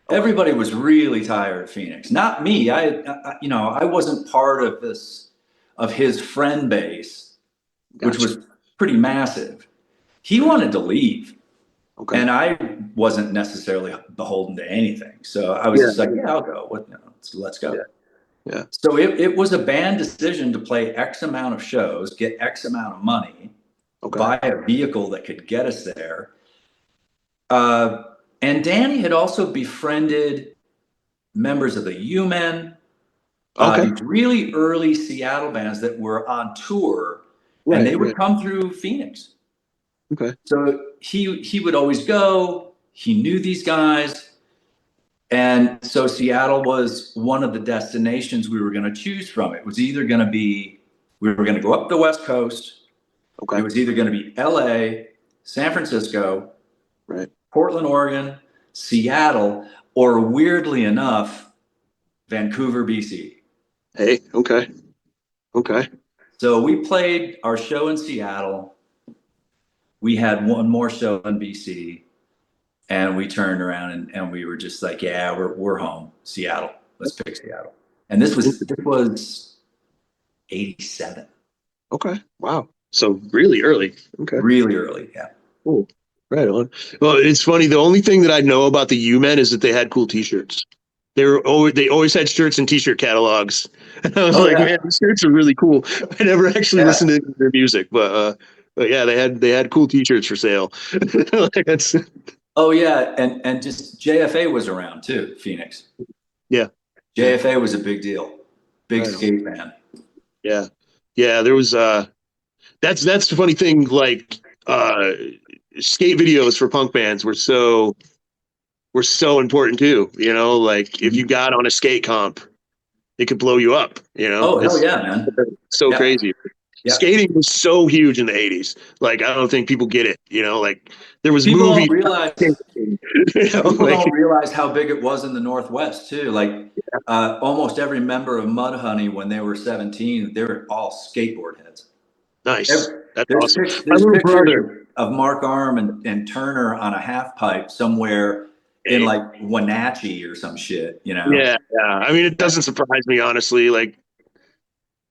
okay, Everybody was really tired of Phoenix. Not me. I wasn't part of of his friend base, which gotcha, was pretty massive. He wanted to leave, okay, and I wasn't necessarily beholden to anything. So I was yeah, just like, yeah, I'll go. What? No, let's yeah, go. yeah, So it was a band decision to play X amount of shows, get X amount of money, okay, buy a vehicle that could get us there. Uh, and Danny had also befriended members of the U-Men, okay, these really early Seattle bands that were on tour, and right, they would right, come through Phoenix. okay, So he would always go. He knew these guys, and so Seattle was one of the destinations we were going to choose from. It was either going to be we were going to go up the West Coast. It okay, was either going to be L.A., San Francisco, right. Portland, Oregon, Seattle, or weirdly enough, Vancouver, BC. Hey, okay, okay, So we played our show in Seattle. We had one more show in BC, and we turned around and we were just like, yeah, we're home, Seattle. Let's pick Seattle. And this was 87, okay, wow. So really early. Okay, really early. Yeah. cool. Right on. Well, it's funny. The only thing that I know about the U-Men is that they had cool T-shirts. They always had shirts and T-shirt catalogs. And I was Oh like, man, yeah, these shirts are really cool. I never actually listened yeah. to their music, but yeah, they had cool T-shirts for sale. Like that's Oh yeah, and just JFA was around too, Phoenix. yeah, yeah, JFA was a big deal, big right on. skate band. Yeah, yeah. There was that's the funny thing. Like uh, skate videos for punk bands were so important too. Like if you got on a skate comp, it could blow you up. Oh hell It's yeah, man. so Yeah. crazy. Yeah. Skating was so huge in the 80s. Like, I don't think people get it, like there was People don't movies. realize people Like, don't realize how big it was in the Northwest too. Like almost every member of Mudhoney when they were 17, they were all skateboard heads. nice. That's awesome. My There's little pictures brother. of Mark Arm and Turner on a half pipe somewhere in Hey, like Wenatchee or some shit, you know? yeah, yeah. I mean, it doesn't surprise me, honestly. Like,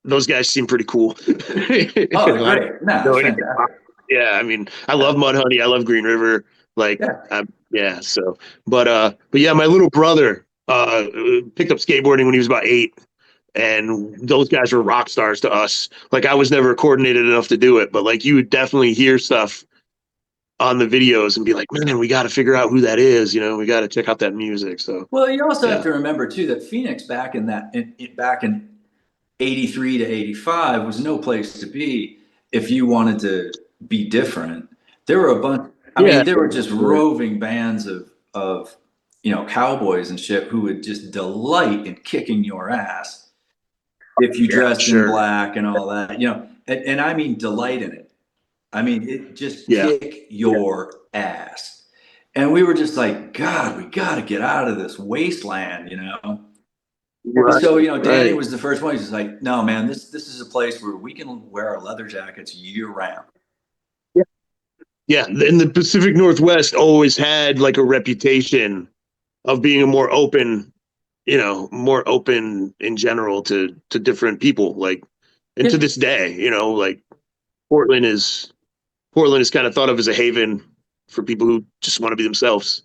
those guys seem pretty cool. Oh, they're I don't great. No, know it's anything about fantastic. it. Yeah, I mean, I Yeah. love Mudhoney. I love Green River. Like, Yeah. yeah. So, but yeah, my little brother picked up skateboarding when he was about 8, and those guys were rock stars to us. Like, I was never coordinated enough to do it, but like, you would definitely hear stuff on the videos and be like, man, we got to figure out who that is. We got to check out that music. So, Well, you also have yeah, to remember too that Phoenix back in 83 to 85 was no place to be if you wanted to be different. There were a bunch, I yeah, mean, there were just sure. roving bands of, cowboys and shit who would just delight in kicking your ass if you Yeah, dressed in sure. black and all that, and I mean, delight in it. I mean, it just Yeah, kick your ass. And we were just like, God, we got to get out of this wasteland, And right, so, Danny right. was the first one. He's just like, no, man, this is a place where we can wear our leather jackets year round. Yeah, and the Pacific Northwest always had like a reputation of being a more open in general to different people. Like, and Yeah. to this day, like Portland is Portland is kind of thought of as a haven for people who just want to be themselves.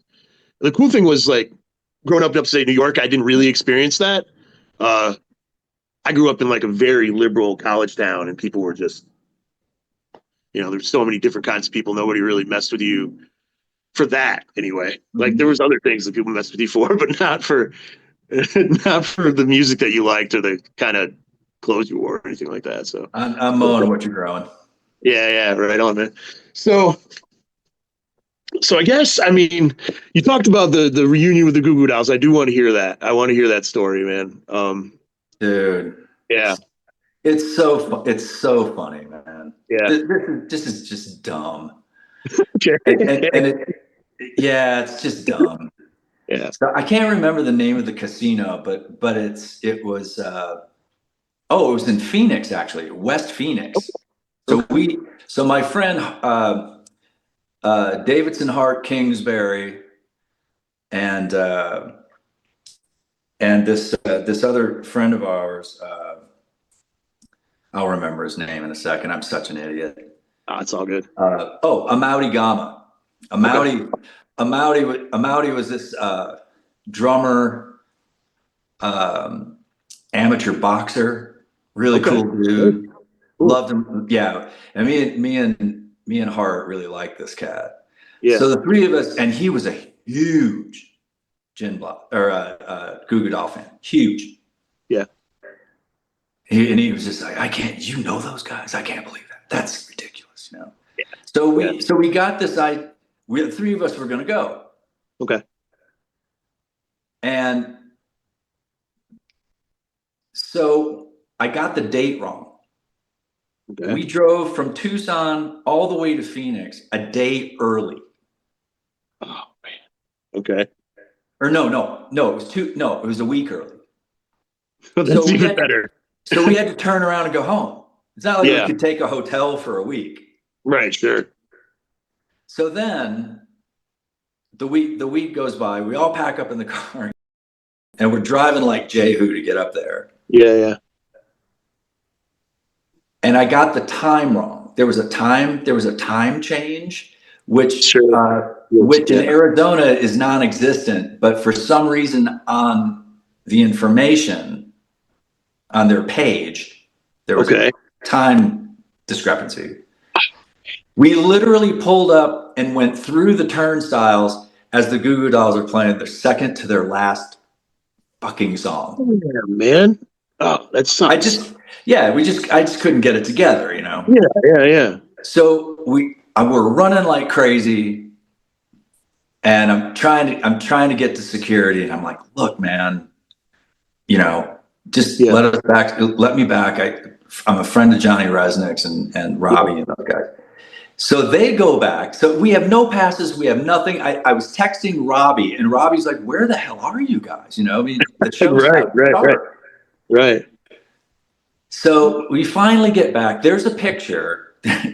The cool thing was, like, growing up in upstate New York, I didn't really experience that. Uh, I grew up in like a very liberal college town, and people were just, there's so many different kinds of people. Nobody really messed with you for that anyway. Like, there Mhm. was other things that people messed with you for, but not for not for the music that you liked or the kind of clothes you wore or anything like that. So, I'm mowing what you're growing. yeah, yeah, right on, man. So, I guess, I mean, you talked about the reunion with the Goo Goo Dolls. I do want to hear that. I want to hear that story, man. Dude, Yeah, it's so funny, man. yeah. This is just dumb. Okay. And yeah, it's just dumb. Yeah. So I can't remember the name of the casino, but it was in Phoenix, actually, West Phoenix. So Okay. my friend, Davidson Hart Kingsbury and this other friend of ours, I'll remember his name in a second. I'm such an idiot. Oh, it's all good. Amauti Gama. Okay. Amauti was this drummer, amateur boxer, really Okay. cool dude. Cool. Loved him. Yeah, and me and Hart really liked this cat. Yeah. So the three of us, and he was a huge Gin Block or Goo Goo Doll fan, huge. Yeah. And he was just like, I can't, those guys? I can't believe that. That's ridiculous. Yeah. So we got this. The three of us were going to go, Okay. and so I got the date wrong. Okay. We drove from Tucson all the way to Phoenix a day early. Oh man. Okay. Or no, it was a week early. So That's we even had better. to turn around and go home. It's not like we Yeah. could take a hotel for a week. Right. Sure. So then the week goes by. We all pack up in the car and we're driving like Jehu to get up there. Yeah. Yeah. And I got the time wrong. There was a time change, which Sure. which in Yeah. Arizona is non-existent, but for some reason on the information on their page, there was a Okay. time discrepancy. We literally pulled up and went through the turnstiles as the Goo Goo Dolls are playing their second to their last fucking song. Yeah, man. Oh, that I sucks. just, yeah, I just couldn't get it together. Yeah. Yeah. Yeah. So we're running like crazy, and I'm trying to get to security, and I'm like, look, man, just Yeah. let me back. I'm a friend of Johnny Resnick's and Robbie and those guys. So they go back. So we have no passes. We have nothing. I was texting Robbie, and Robbie's like, "Where the hell are you guys?" You know, I mean, the show's Right, about to right, right, start. right. So we finally get back. There's a picture.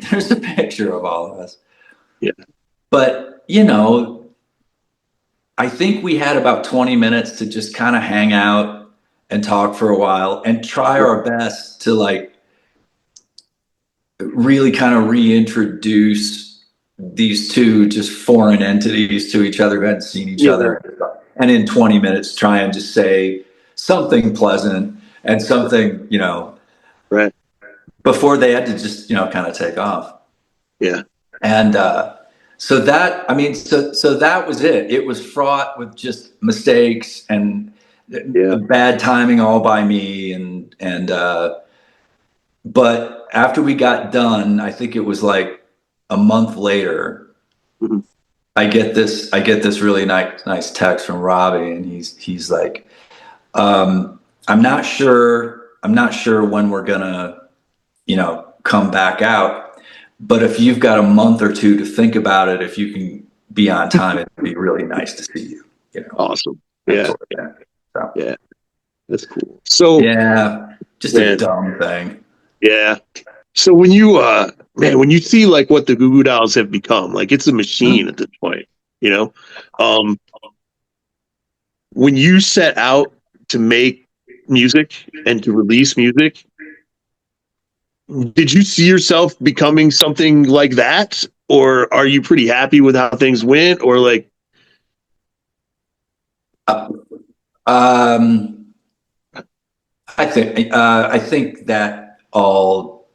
There's a picture of all of us. Yeah. But, you know, I think we had about 20 minutes to just kind of hang out and talk for a while and try our best to like really kind of reintroduce these two just foreign entities to each other who hadn't seen each Yeah. other. And in 20 minutes, try and just say something pleasant and something, you know, Right. before they had to just, you know, kind of take off. Yeah. And so that, I mean, so that was it. It was fraught with just mistakes and Yeah. bad timing all by me. But after we got done, I think it was like a month later, Mhm. I get this really nice text from Robbie, and he's like, I'm not sure when we're gonna, you know, come back out, but if you've got a month or two to think about it, if you can be on time, it'd be really nice to see you, you know, Awesome. that Yeah. sort of thing. So, Yeah. That's cool. So, yeah, just a man, dumb thing. yeah. So when you man, when you see like what the Goo Goo Dolls have become, like it's a machine at this point, you know? Um when you set out to make music and to release music, did you see yourself becoming something like that? Or are you pretty happy with how things went? Or like Um, I think that all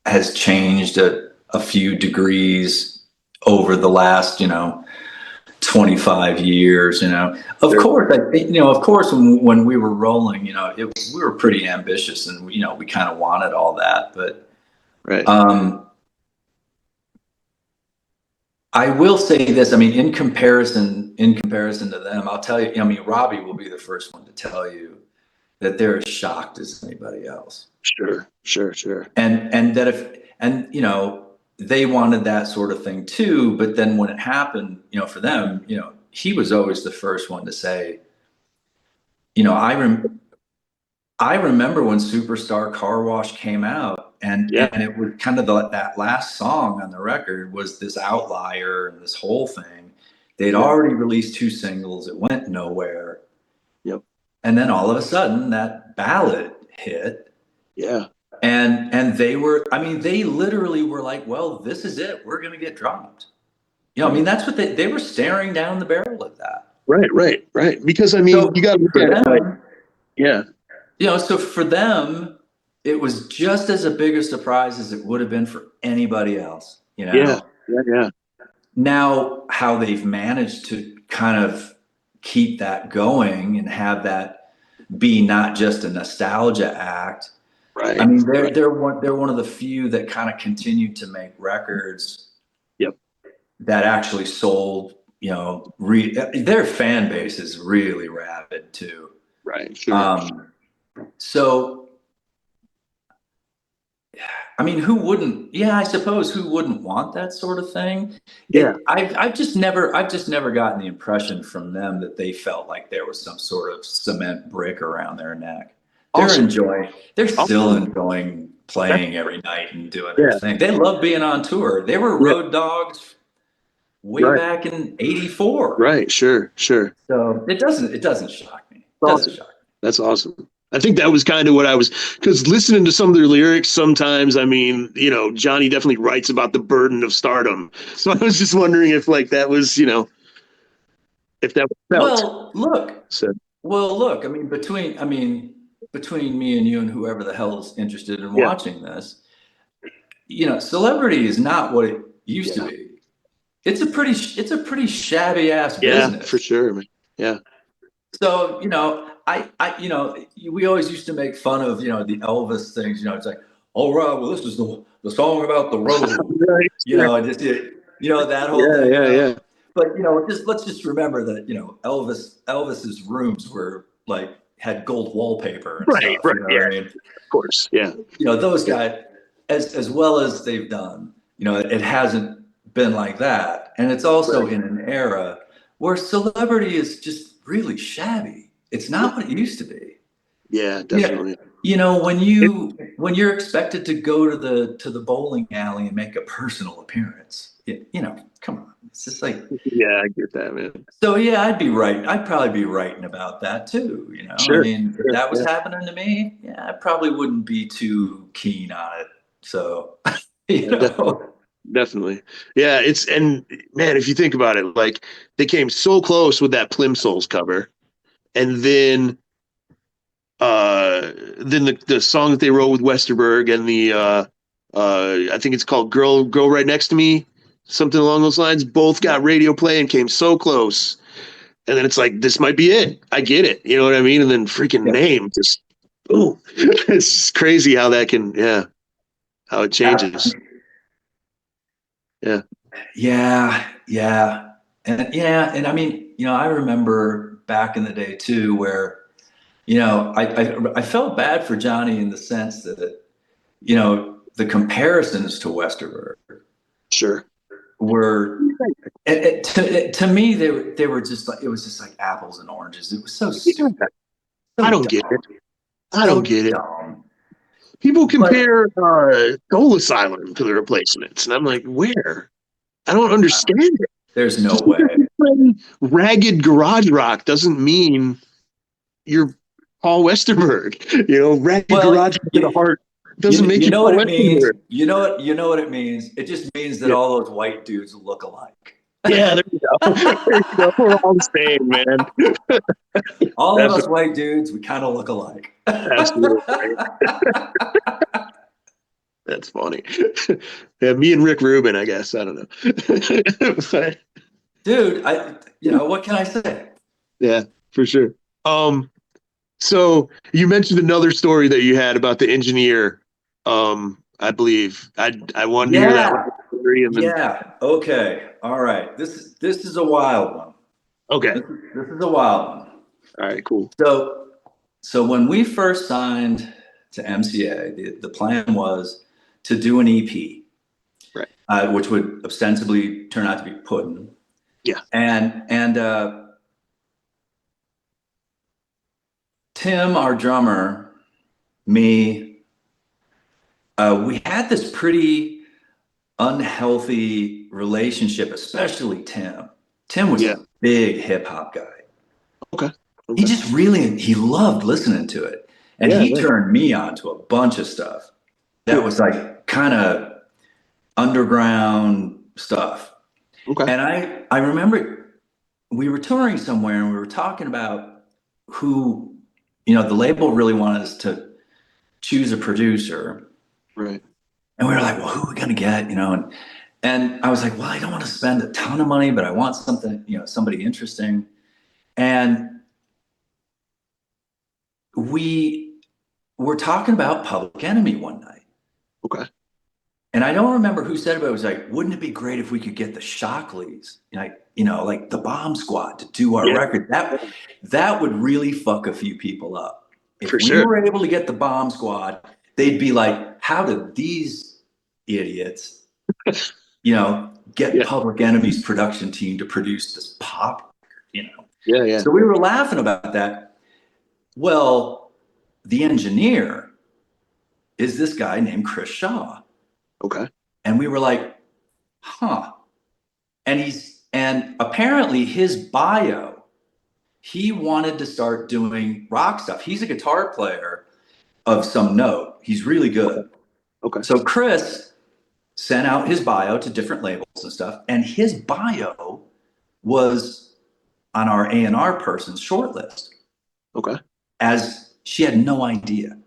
has changed a few degrees over the last, you know, 25 years, you know. Of sure, course, I think, you know, of course, when we were rolling, you know, we were pretty ambitious and, you know, we kind of wanted all that. But right. I will say this, I mean, in comparison to them, I'll tell you, I mean, Robbie will be the first one to tell you that they're as shocked as anybody else. Sure, sure, sure. And that if, and, you know, they wanted that sort of thing too, but then when it happened, you know, for them, you know, he was always the first one to say, you know, I remember when Superstar Car Wash came out, Yeah, and it was kind of that last song on the record was this outlier and this whole thing. They'd yeah, already released two singles, it went nowhere. yep, And then all of a sudden that ballad hit. yeah. And they were, I mean, they literally were like, well, this is it. We're gonna get dropped. You know, I mean, Right. that's what they were staring down the barrel of that. Right, right, right. Because I mean, you So gotta look for at it like, them, yeah, you know, so for them, it was just as a big a surprise as it would have been for anybody else, you yeah, know. yeah, yeah. Now, how they've managed to kind of keep that going and have that be not just a nostalgia act. I Right, mean, right. they're one of the few that kind of continued to make records Yep. that actually sold. You know, their fan base is really rabid too. Right, sure. Um, so I mean, who wouldn't? Yeah, I suppose who wouldn't want that sort of thing? Yeah, I've just never gotten the impression from them that they felt like there was some sort of cement brick around their neck. awesome. They're still Awesome. enjoying That, playing every night and doing their yeah, thing. They love being on tour. They were yeah, road dogs way right, back in '84. right, sure, sure. So it doesn't shock me. It doesn't Awesome. shock me. That's awesome. I think that was kind of what I was, because listening to some of their lyrics sometimes, I mean, you know, Johnny definitely writes about the burden of stardom. So I was just wondering if like that was, you know, if that was felt. Well, look, So I mean, between me and you and whoever the hell is interested in yeah, watching this, you know, celebrity is not what it used to yeah, be. It's a pretty shabby ass yeah, for business. sure, man. Yeah, So, you know, you know, we always used to make fun of, you know, the Elvis things. You know, it's like, all right, well, this is the song about the road. right. You Sure. know, and just you know that whole Yeah, thing. You yeah, know, yeah. but you know, just let's just remember that, you know, Elvis's rooms were like had gold wallpaper and Right, stuff. right, You know yeah, what I mean? of course, yeah, Those guys, as well as they've done, it hasn't been like that. And it's also right, in an era where celebrity is just really shabby. It's yeah, not what it used to be. yeah, Yeah. definitely. It, When you're expected to go to the bowling alley and make a personal appearance, come on. It's just like, yeah, I get that, man. so yeah, I'd probably be writing about that too. I Sure, mean, if sure, that was yeah, happening to me, yeah, I probably wouldn't be too keen on it. So, you yeah, definitely, know, definitely, yeah. And man, if you think about it, like they came so close with that Plimsolls cover, and then the song that they wrote with Westerberg and I think it's called Girl Right Next to Me, something along those lines, both got radio play and came so close. And then it's like, this might be it. I get it. You know what I mean? And then freaking yeah, name just, oh, it's just crazy how that can, yeah, how it changes. Yeah. yeah, and I mean, I remember back in the day too, where I felt bad for Johnny in the sense that the comparisons to Westerberg Sure. were to me they were just like, it was just like apples and oranges. It was so Yeah. stupid, I so don't get dumb, it. I don't so get it. dumb. People But compare Soul Asylum to the Replacements, and I'm like, where? I don't understand it. there's no Just way. because you play ragged garage rock doesn't mean you're Paul Westerberg. Ragged Well, garage rock at the heart doesn't make you you know what Paul it means. Westerberg. You know what it means. It just means that Yeah, all those white dudes look alike. yeah, there you go. There you go. We're all the same, man. All of That's us white dudes, we kind of look alike. absolutely right. That's funny. Yeah, me and Rick Rubin, I guess. I don't know. But, Dude, what can I say? yeah, for sure. Um, So you mentioned another story that you had about the engineer. I believe I wanted to hear that Yeah, last story, and then yeah. Okay, all right. This is a wild one. okay, This is a wild one. all right, cool, So when we first signed to MCA, the plan was to do an EP, right, which would ostensibly turn out to be Puddin'. yeah, And Tim, our drummer, me, we had this pretty unhealthy relationship, especially Tim. Tim was yeah, a big hip hop guy. okay, He okay, just really, he loved listening to it. And yeah, he yeah, turned me on to a bunch of stuff that cool, was like kind of underground stuff. okay, And I remember we were touring somewhere and we were talking about who, the label really wanted us to choose a producer. right, And we were like, well, who are we going to get? And I was like, well, I don't want to spend a ton of money, but I want something, somebody interesting. And we were talking about Public Enemy one night. okay, And I don't remember who said it, but it was like, wouldn't it be great if we could get the Shockleys, like the Bomb Squad to do our yeah, record? That would really fuck a few people up. If for we sure, were able to get the Bomb Squad, they'd be like, how did these idiots, get yeah, Public Enemy's production team to produce this pop record? yeah, yeah, So we were laughing about that. Well, the engineer is this guy named Chris Shaw. okay, And we were like, huh. And apparently his bio, he wanted to start doing rock stuff. He's a guitar player of some note. He's really okay, good. okay, So Chris sent out his bio to different labels and stuff, and his bio was on our A&R person's shortlist, okay, as she had no idea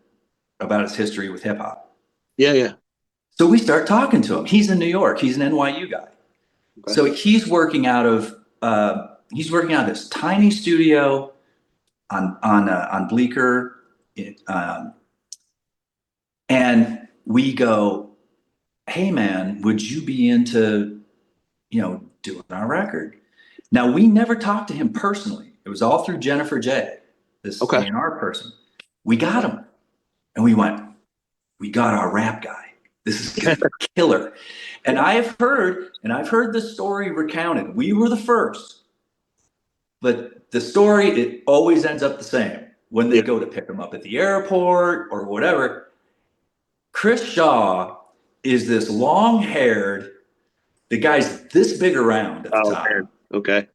about his history with hip hop. yeah, yeah, So we start talking to him. He's in New York. He's an NYU guy. okay, So he's working out of this tiny studio on Bleecker, um, and we go, "Hey man, would you be into doing our record?" Now we never talked to him personally. It was all through Jennifer J. this Okay. A&R person. We got him. And we went, we got our rap guy. This is going to be killer. And I've heard the story recounted. We were the first, but the story, it always ends up the same. When they Yeah. go to pick him up at the airport or whatever, Chris Shaw is this long-haired, the guy's this big around at the Oh top. man. Okay.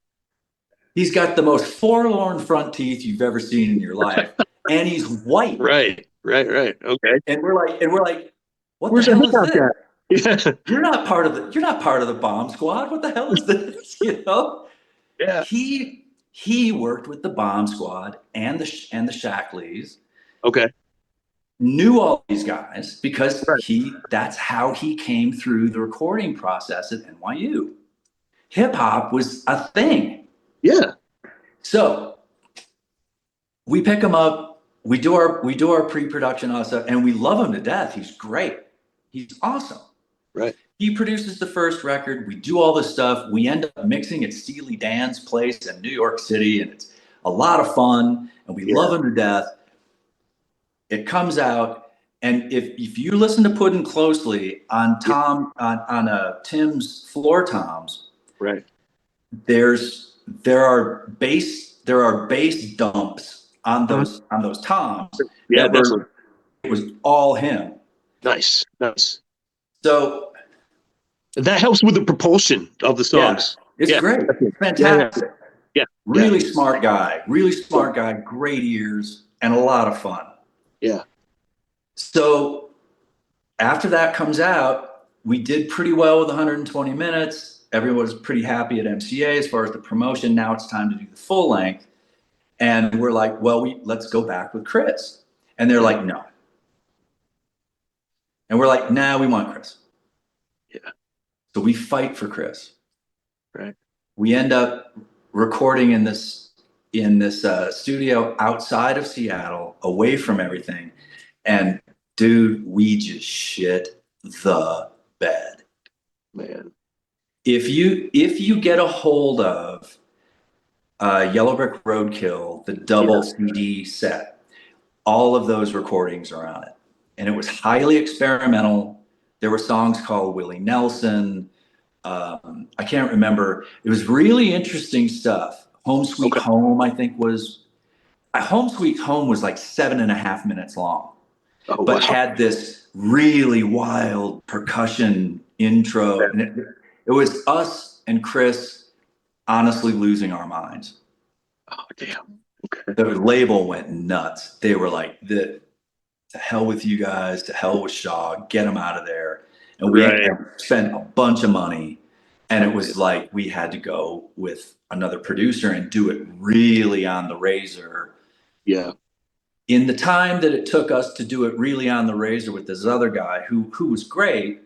He's got the most forlorn front teeth you've ever seen in your life. And he's white. Right. Right. Right. Okay. And we're like, what the Where's the hell is hip hop this? guy? You're not part of the bomb squad. What the hell is this? Yeah. He worked with the bomb squad and the Shackleys, Okay. knew all these guys because Right. that's how he came through the recording process at NYU. Hip hop was a thing. Yeah. So we pick him up, we do our pre-production on stuff, and we love him to death. He's great. He's awesome. Right. He produces the first record. We do all this stuff. We end up mixing at Steely Dan's place in New York City, and it's a lot of fun, and we Yeah. love him to death. It comes out, and if you listen to Puddin' closely on Yeah. Tim's floor toms, Right. there are bass dumps on Mhm. those toms Yeah. Definitely. it was all him. Nice. Nice. So That helps with the propulsion of the yeah, songs. it's Yeah. great. Definitely. Yeah. Yeah. Fantastic. Yeah. Yeah. Really smart guy, great ears, and a lot of fun. Yeah. So after that comes out, we did pretty well with 120 minutes. Everyone was pretty happy at MCA as far as the promotion. Now it's time to do the full length. And we're like, well, let's go back with Chris. And they're like, no. And we're like, nah, we want Chris. Yeah. So we fight for Chris. Right. We end up recording in this studio outside of Seattle, away from everything. And dude, we just shit the bed. Man. If you get a hold of Yellow Brick Roadkill, the double CD set, all of those recordings are on it. And it was highly experimental. There were songs called Willie Nelson. I can't remember. It was really interesting stuff. Home Sweet Home, I think Home Sweet Home was like 7.5 minutes long, Oh but wow. had this really wild percussion intro. And it was us and Chris honestly losing our minds. Oh damn. Okay. The label went nuts. They were like, to hell with you guys, to hell with Shaw, get him out of there. And we spent a bunch of money. And it was like we had to go with another producer and do it really on the razor. Yeah. In the time that it took us to do it really on the razor with this other guy who was great,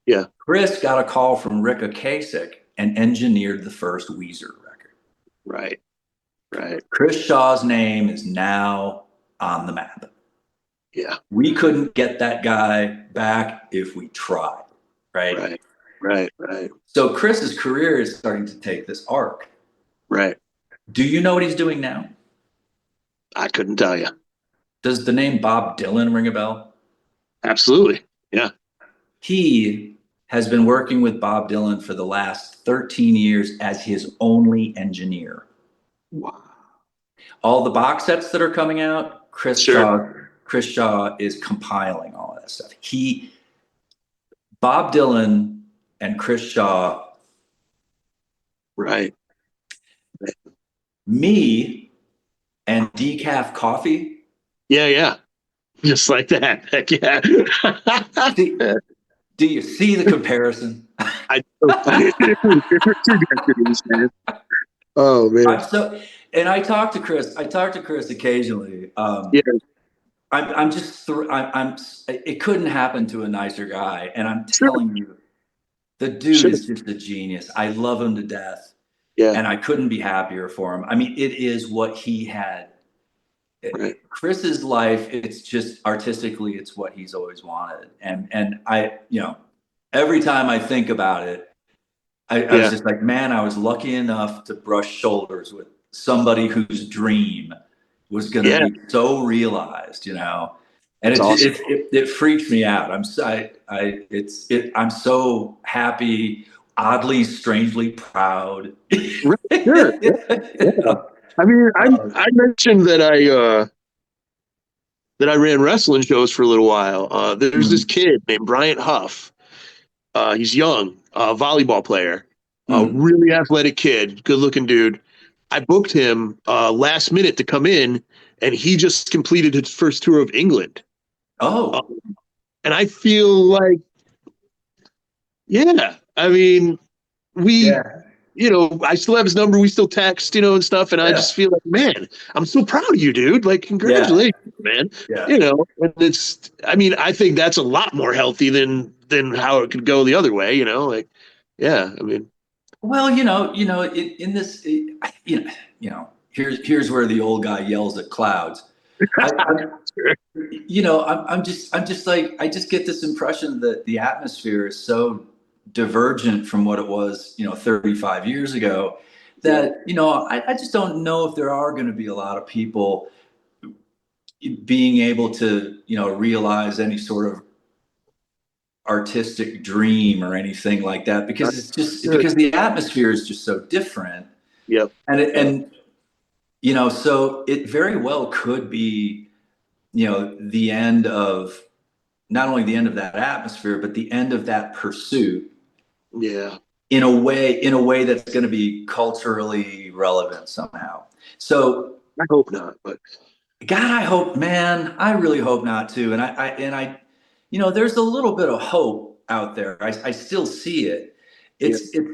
Yeah. Chris got a call from Rick Ocasek and engineered the first Weezer record. Right. Right. Chris Shaw's name is now on the map. Yeah. We couldn't get that guy back if we tried, right? Right. Right. Right. So Chris's career is starting to take this arc. Right. Do you know what he's doing now? I couldn't tell you. Does the name Bob Dylan ring a bell? Absolutely. Yeah. He has been working with Bob Dylan for the last 13 years as his only engineer. Wow. All the box sets that are coming out, Chris Shaw is compiling all of that stuff. Bob Dylan and Chris Shaw. Right. Me and decaf coffee. Yeah. Yeah. Just like that. Heck yeah. Do you see the comparison? I different two densities, man. Oh man. And I talk to Chris occasionally. Yeah. It couldn't happen to a nicer guy. And I'm Sure. telling you, the dude is just a genius. I love him to death. Yeah. And I couldn't be happier for him. I mean, it is what he had. Right. Chris's life, it's just artistically, it's what he's always wanted. And I, every time I think about it, I was just like, man, I was lucky enough to brush shoulders with somebody whose dream was going to Yeah, be so realized, you know, and that's awesome. it freaked me out. I'm so happy, oddly, strangely proud. Right, sure. Yeah, You yeah. know? I mean, Uh, I mentioned that I ran wrestling shows for a little while. There's this mm, kid named Bryant Huff. He's young, volleyball player, mm. really athletic kid, good looking dude. I booked him last minute to come in, and he just completed his first tour of England. Uh, Oh, and I feel like, yeah, I mean, we, yeah, I still have his number. We still text, and stuff. And I yeah, just feel like, man, I'm so proud of you, dude. Like, yeah, congratulations, man. yeah. And I mean, I think that's a lot more healthy than how it could go the other way. Like, yeah, I mean, Well, in this, here's where the old guy yells at clouds. I I'm just like, I just get this impression that the atmosphere is so divergent from what it was, 35 years ago, yeah, that, I just don't know if there are going to be a lot of people being able to, realize any sort of artistic dream or anything like that, because sure. because the atmosphere is just so different. Yep, And, yep. so it very well could be, the end of, not only the end of that atmosphere, but the end of that pursuit Yeah, in a way that's going to be culturally relevant somehow. So, I hope not, but God, I hope, man, I really hope not too. There's a little bit of hope out there. I still see it. yeah, It.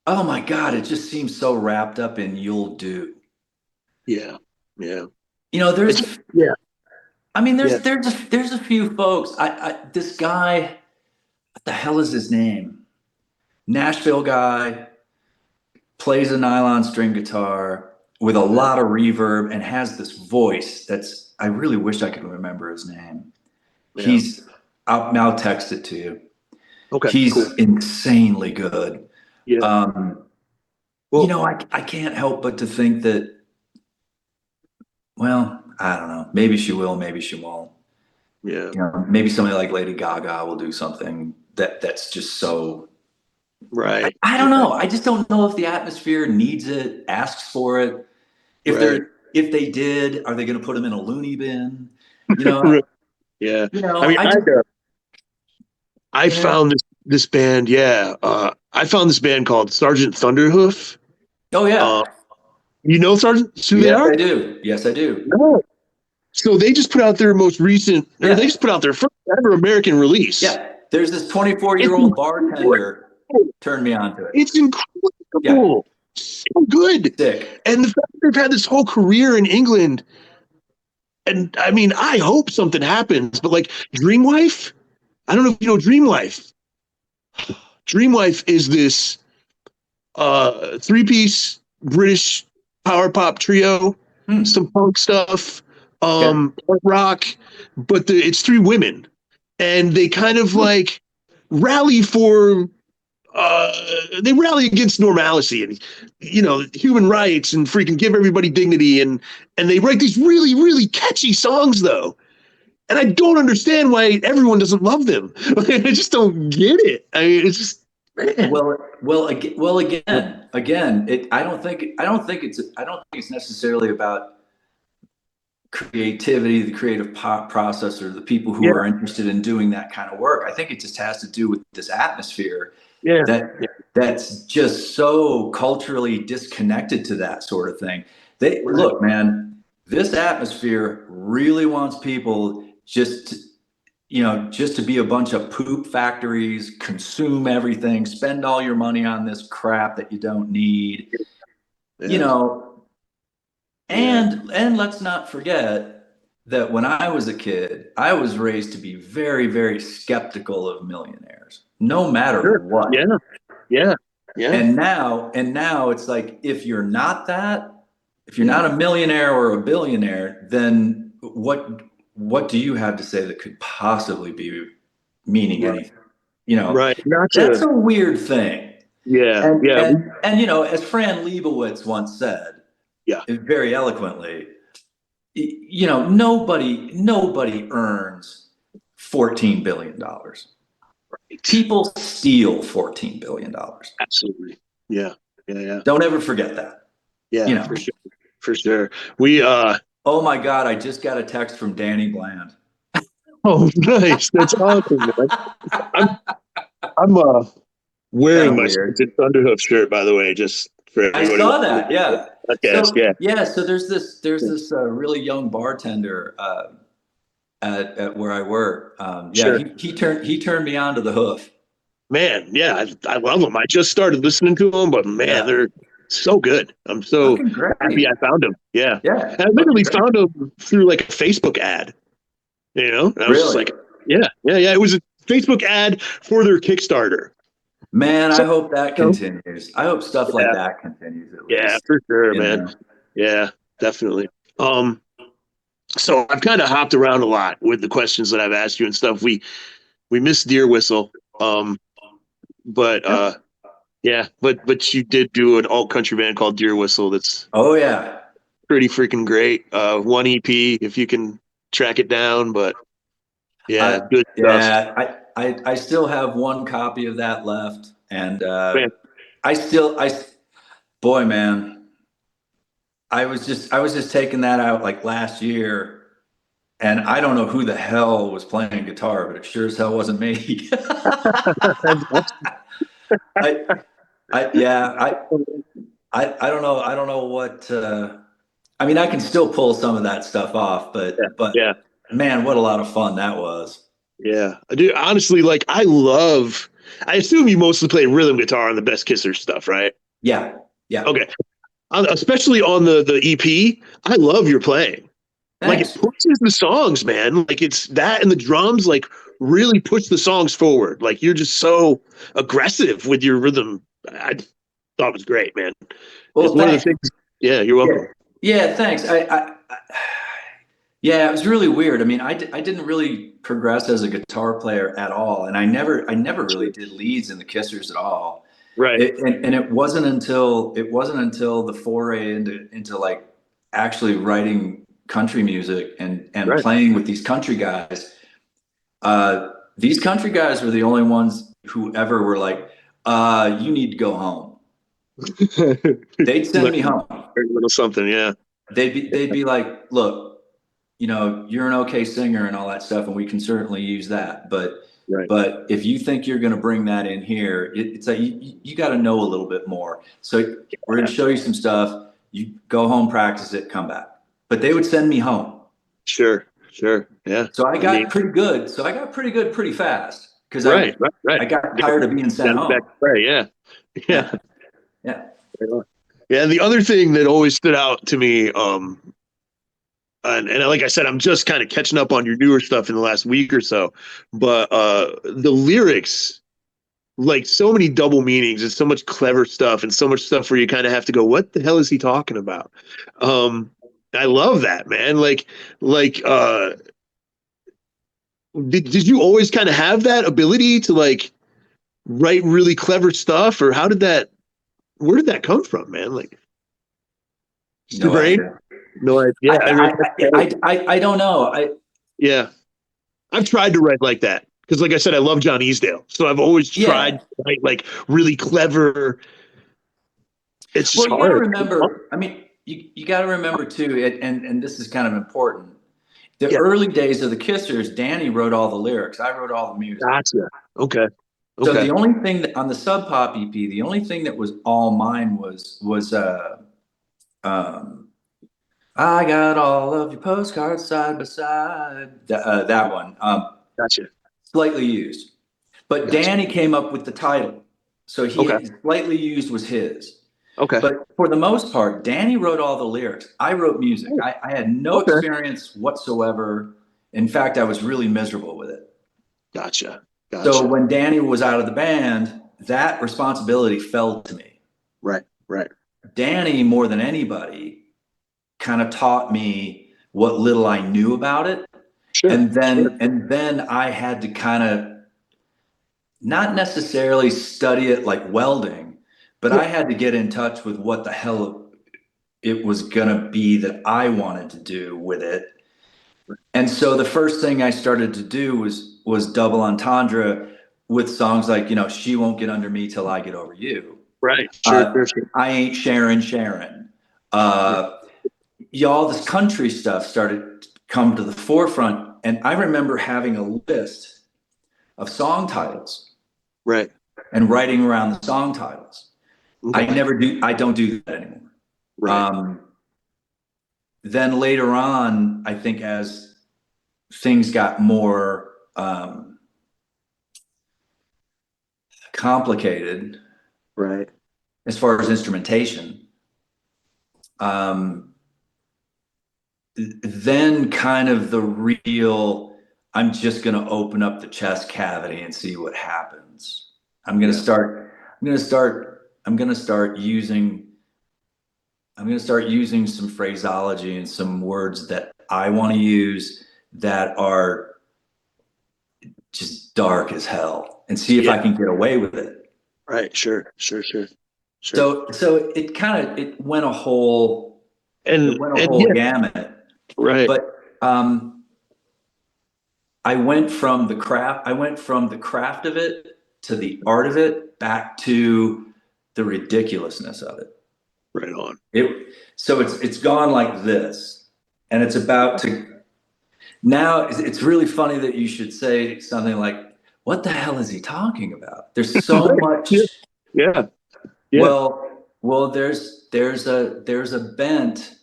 Oh my God, it just seems so wrapped up in "you'll do." yeah, yeah. There's It's yeah, I mean, yeah. there's a few folks. This guy, what the hell is his name? Nashville guy, plays a nylon string guitar with a Okay, lot of reverb and has this voice that's, I really wish I could remember his name. yeah. He's I'll text it to you. Okay, cool. He's insanely good. Yeah. Um, Well, I can't help but to think that, well, I don't know. Maybe she will, maybe she won't. yeah. Maybe somebody like Lady Gaga will do something that's just so. I, Right. I don't Right. know. I just don't know if the atmosphere needs it, asks for it. If Right. they're if they did, are they going to put them in a loony bin? You know, Right. Yeah. I mean, I just I yeah. found this band. Yeah. I found this band called Sergeant Thunderhoof. Oh Uh, yeah. Sergeant who they Yes, are? I do. Yes, I do. No. So they just put out their most recent, or they Yeah. just put out their first ever American release. Yeah. There's this 24-year-old It's old incredible. bartender turned me on to it. It's Yeah. incredible. So good. Sick. And the fact that they've had this whole career in England, and I mean, I hope something happens, but like Dreamwife, I don't know if you know Dreamwife. Dreamwife is this three-piece British power pop trio, Hmm. some punk stuff, Okay. rock, but it's three women, and they kind of like rally for they rally against normalcy and human rights and freaking give everybody dignity, and they write these really really catchy songs though, and I don't understand why everyone doesn't love them. I just don't get it. I mean, it's just, man. Again. I don't think it's necessarily about creativity, the creative process, or the people who Yeah, are interested in doing that kind of work. I think it just has to do with this atmosphere yeah, yeah, that's just so culturally disconnected to that sort of thing. They right. look, man, this atmosphere really wants people just to be a bunch of poop factories, consume everything, spend all your money on this crap that you don't need, you Yeah, know, yeah, and let's not forget that when I was a kid, I was raised to be very, very skeptical of millionaires, no matter sure. what. Yeah, yeah, yeah, And now it's like, if you're yeah, not a millionaire or a billionaire, then what do you have to say that could possibly be meaning right, anything? You know, right. Not that's to, a weird thing. yeah, And yeah, and and as Fran Lebowitz once said, very eloquently. You know, nobody earns $14 billion. People steal $14 billion. Absolutely. Yeah. Yeah. Yeah. Don't ever forget that. You Yeah. know. For sure. For sure. We Oh my God! I just got a text from Danny Bland. oh nice. That's awesome, man. I'm I'm Kind wearing of my weird. Spencer Thunderhoof shirt, by the way, just for I everybody saw watching that. the Yeah. podcast. So Yeah. yeah. So there's this really young bartender at where I work. Yeah. Sure. He turned me on to the hoof. Man, yeah, I love them. I just started listening to them, but man, Yeah. they're so good. I'm so Fucking happy great. I found them. Yeah. Yeah. And I Fucking literally great. found them through like a Facebook ad, you know? And I was just Really. like, yeah, yeah, yeah. It was a Facebook ad for their Kickstarter. Man, So, I hope that you know, continues. I hope stuff like yeah, that continues at yeah, least. for sure, You man. know. Yeah, definitely. Um, so I've kind of hopped around a lot with the questions that I've asked you and stuff. We missed Deer Whistle. Um, but Yep. yeah, but you did do an alt country band called Deer Whistle that's Oh yeah. pretty freaking great. One EP if you can track it down, but yeah, I good stuff. yeah. I still have one copy of that left, and Man, I still I boy man, I was just taking that out like last year, and I don't know who the hell was playing guitar, but it sure as hell wasn't me. that's awesome. I yeah, I don't know what I mean, I can still pull some of that stuff off, Yeah, but yeah, man, what a lot of fun that was. yeah. Dude, honestly, like I love. I assume you mostly play rhythm guitar on the Best Kisser stuff, right? Yeah. Yeah. Okay, especially on the EP. I love your playing. Like it Thanks. pushes the songs, man. Like it's that and the drums like really push the songs forward. Like you're just so aggressive with your rhythm. I thought it was great, man. It's Well, one of the thanks. things. Yeah, you're Yeah. welcome. Yeah, thanks. Yeah, it was really weird. I mean, I didn't really progress as a guitar player at all, and I never really did leads in the Kissers at all. Right, And it wasn't until the foray into like actually writing country music and right. playing with these country guys. These country guys were the only ones who ever were like, you need to go home. They'd send Like me home. a little something, yeah. They'd be like, look, you're an okay singer and all that stuff, and we can certainly use that. But Right. but if you think you're going to bring that in here, it's like you got to know a little bit more. So we're going Yeah. to show you some stuff. You go home, practice it, come back. But they would send me home. Sure, sure. Yeah. So I I mean, got pretty good. So I got pretty good pretty fast because I right, right, right. I got Get tired of being sent got it back home. to play, yeah. Yeah. Yeah, yeah. Yeah, and the other thing that always stood out to me, and like I said, I'm just kind of catching up on your newer stuff in the last week or so, but the lyrics, like so many double meanings and so much clever stuff and so much stuff where you kind of have to go, what the hell is he talking about? Um, I love that, man. Like, did you always kind of have that ability to like write really clever stuff, or where did that come from, man? Like, just your No brain? idea. No idea. Yeah, I don't know. yeah. I've tried to write like that because, like I said, I love John Easdale, so I've always tried Yeah. to write like really clever. It's just Well, you got to hard. remember. I mean, you got to remember too, and this is kind of important. The Yeah, early days of the Kissers, Danny wrote all the lyrics. I wrote all the music. gotcha. Okay, So okay. the only thing that on the Sub Pop EP, the only thing that was all mine was um, I got all of your postcards side by side. That one, Gotcha. slightly used, but Gotcha. Danny came up with the title, so Okay. he slightly used was his. Okay. But for the most part, Danny wrote all the lyrics. I wrote music. I had no Okay. experience whatsoever. In fact, I was really miserable with it. Gotcha. So Gotcha. when Danny was out of the band, that responsibility fell to me. Right. Right. Danny, more than anybody, kind of taught me what little I knew about it. Sure. And Sure. then I had to kind of not necessarily study it like welding, but Yeah. I had to get in touch with what the hell it was gonna be that I wanted to do with it. And so the first thing I started to do was double entendre with songs like, She Won't Get Under Me Till I Get Over You. Right. Sure. Sure. Sure. I Ain't Sharon Sharon. Uh, yeah, all this country stuff started to come to the forefront. And I remember having a list of song titles Right. and writing around the song titles. Okay. I don't do that anymore. Right. Then later on, I think as things got more complicated Right. as far as instrumentation, then kind of the real, I'm just going to open up the chest cavity and see what happens. I'm going to start using some phraseology and some words that I want to use that are just dark as hell, and see if I can get away with it. Right. Sure. Sure. Sure. Sure. So it went a whole And yeah. gamut. Right. But I went from the craft of it to the art of it, back to the ridiculousness of it. Right on. So it's gone like this, and it's about to. Now it's really funny that you should say something like, "What the hell is he talking about?" There's so much. Yeah. Yeah. Well, there's a bent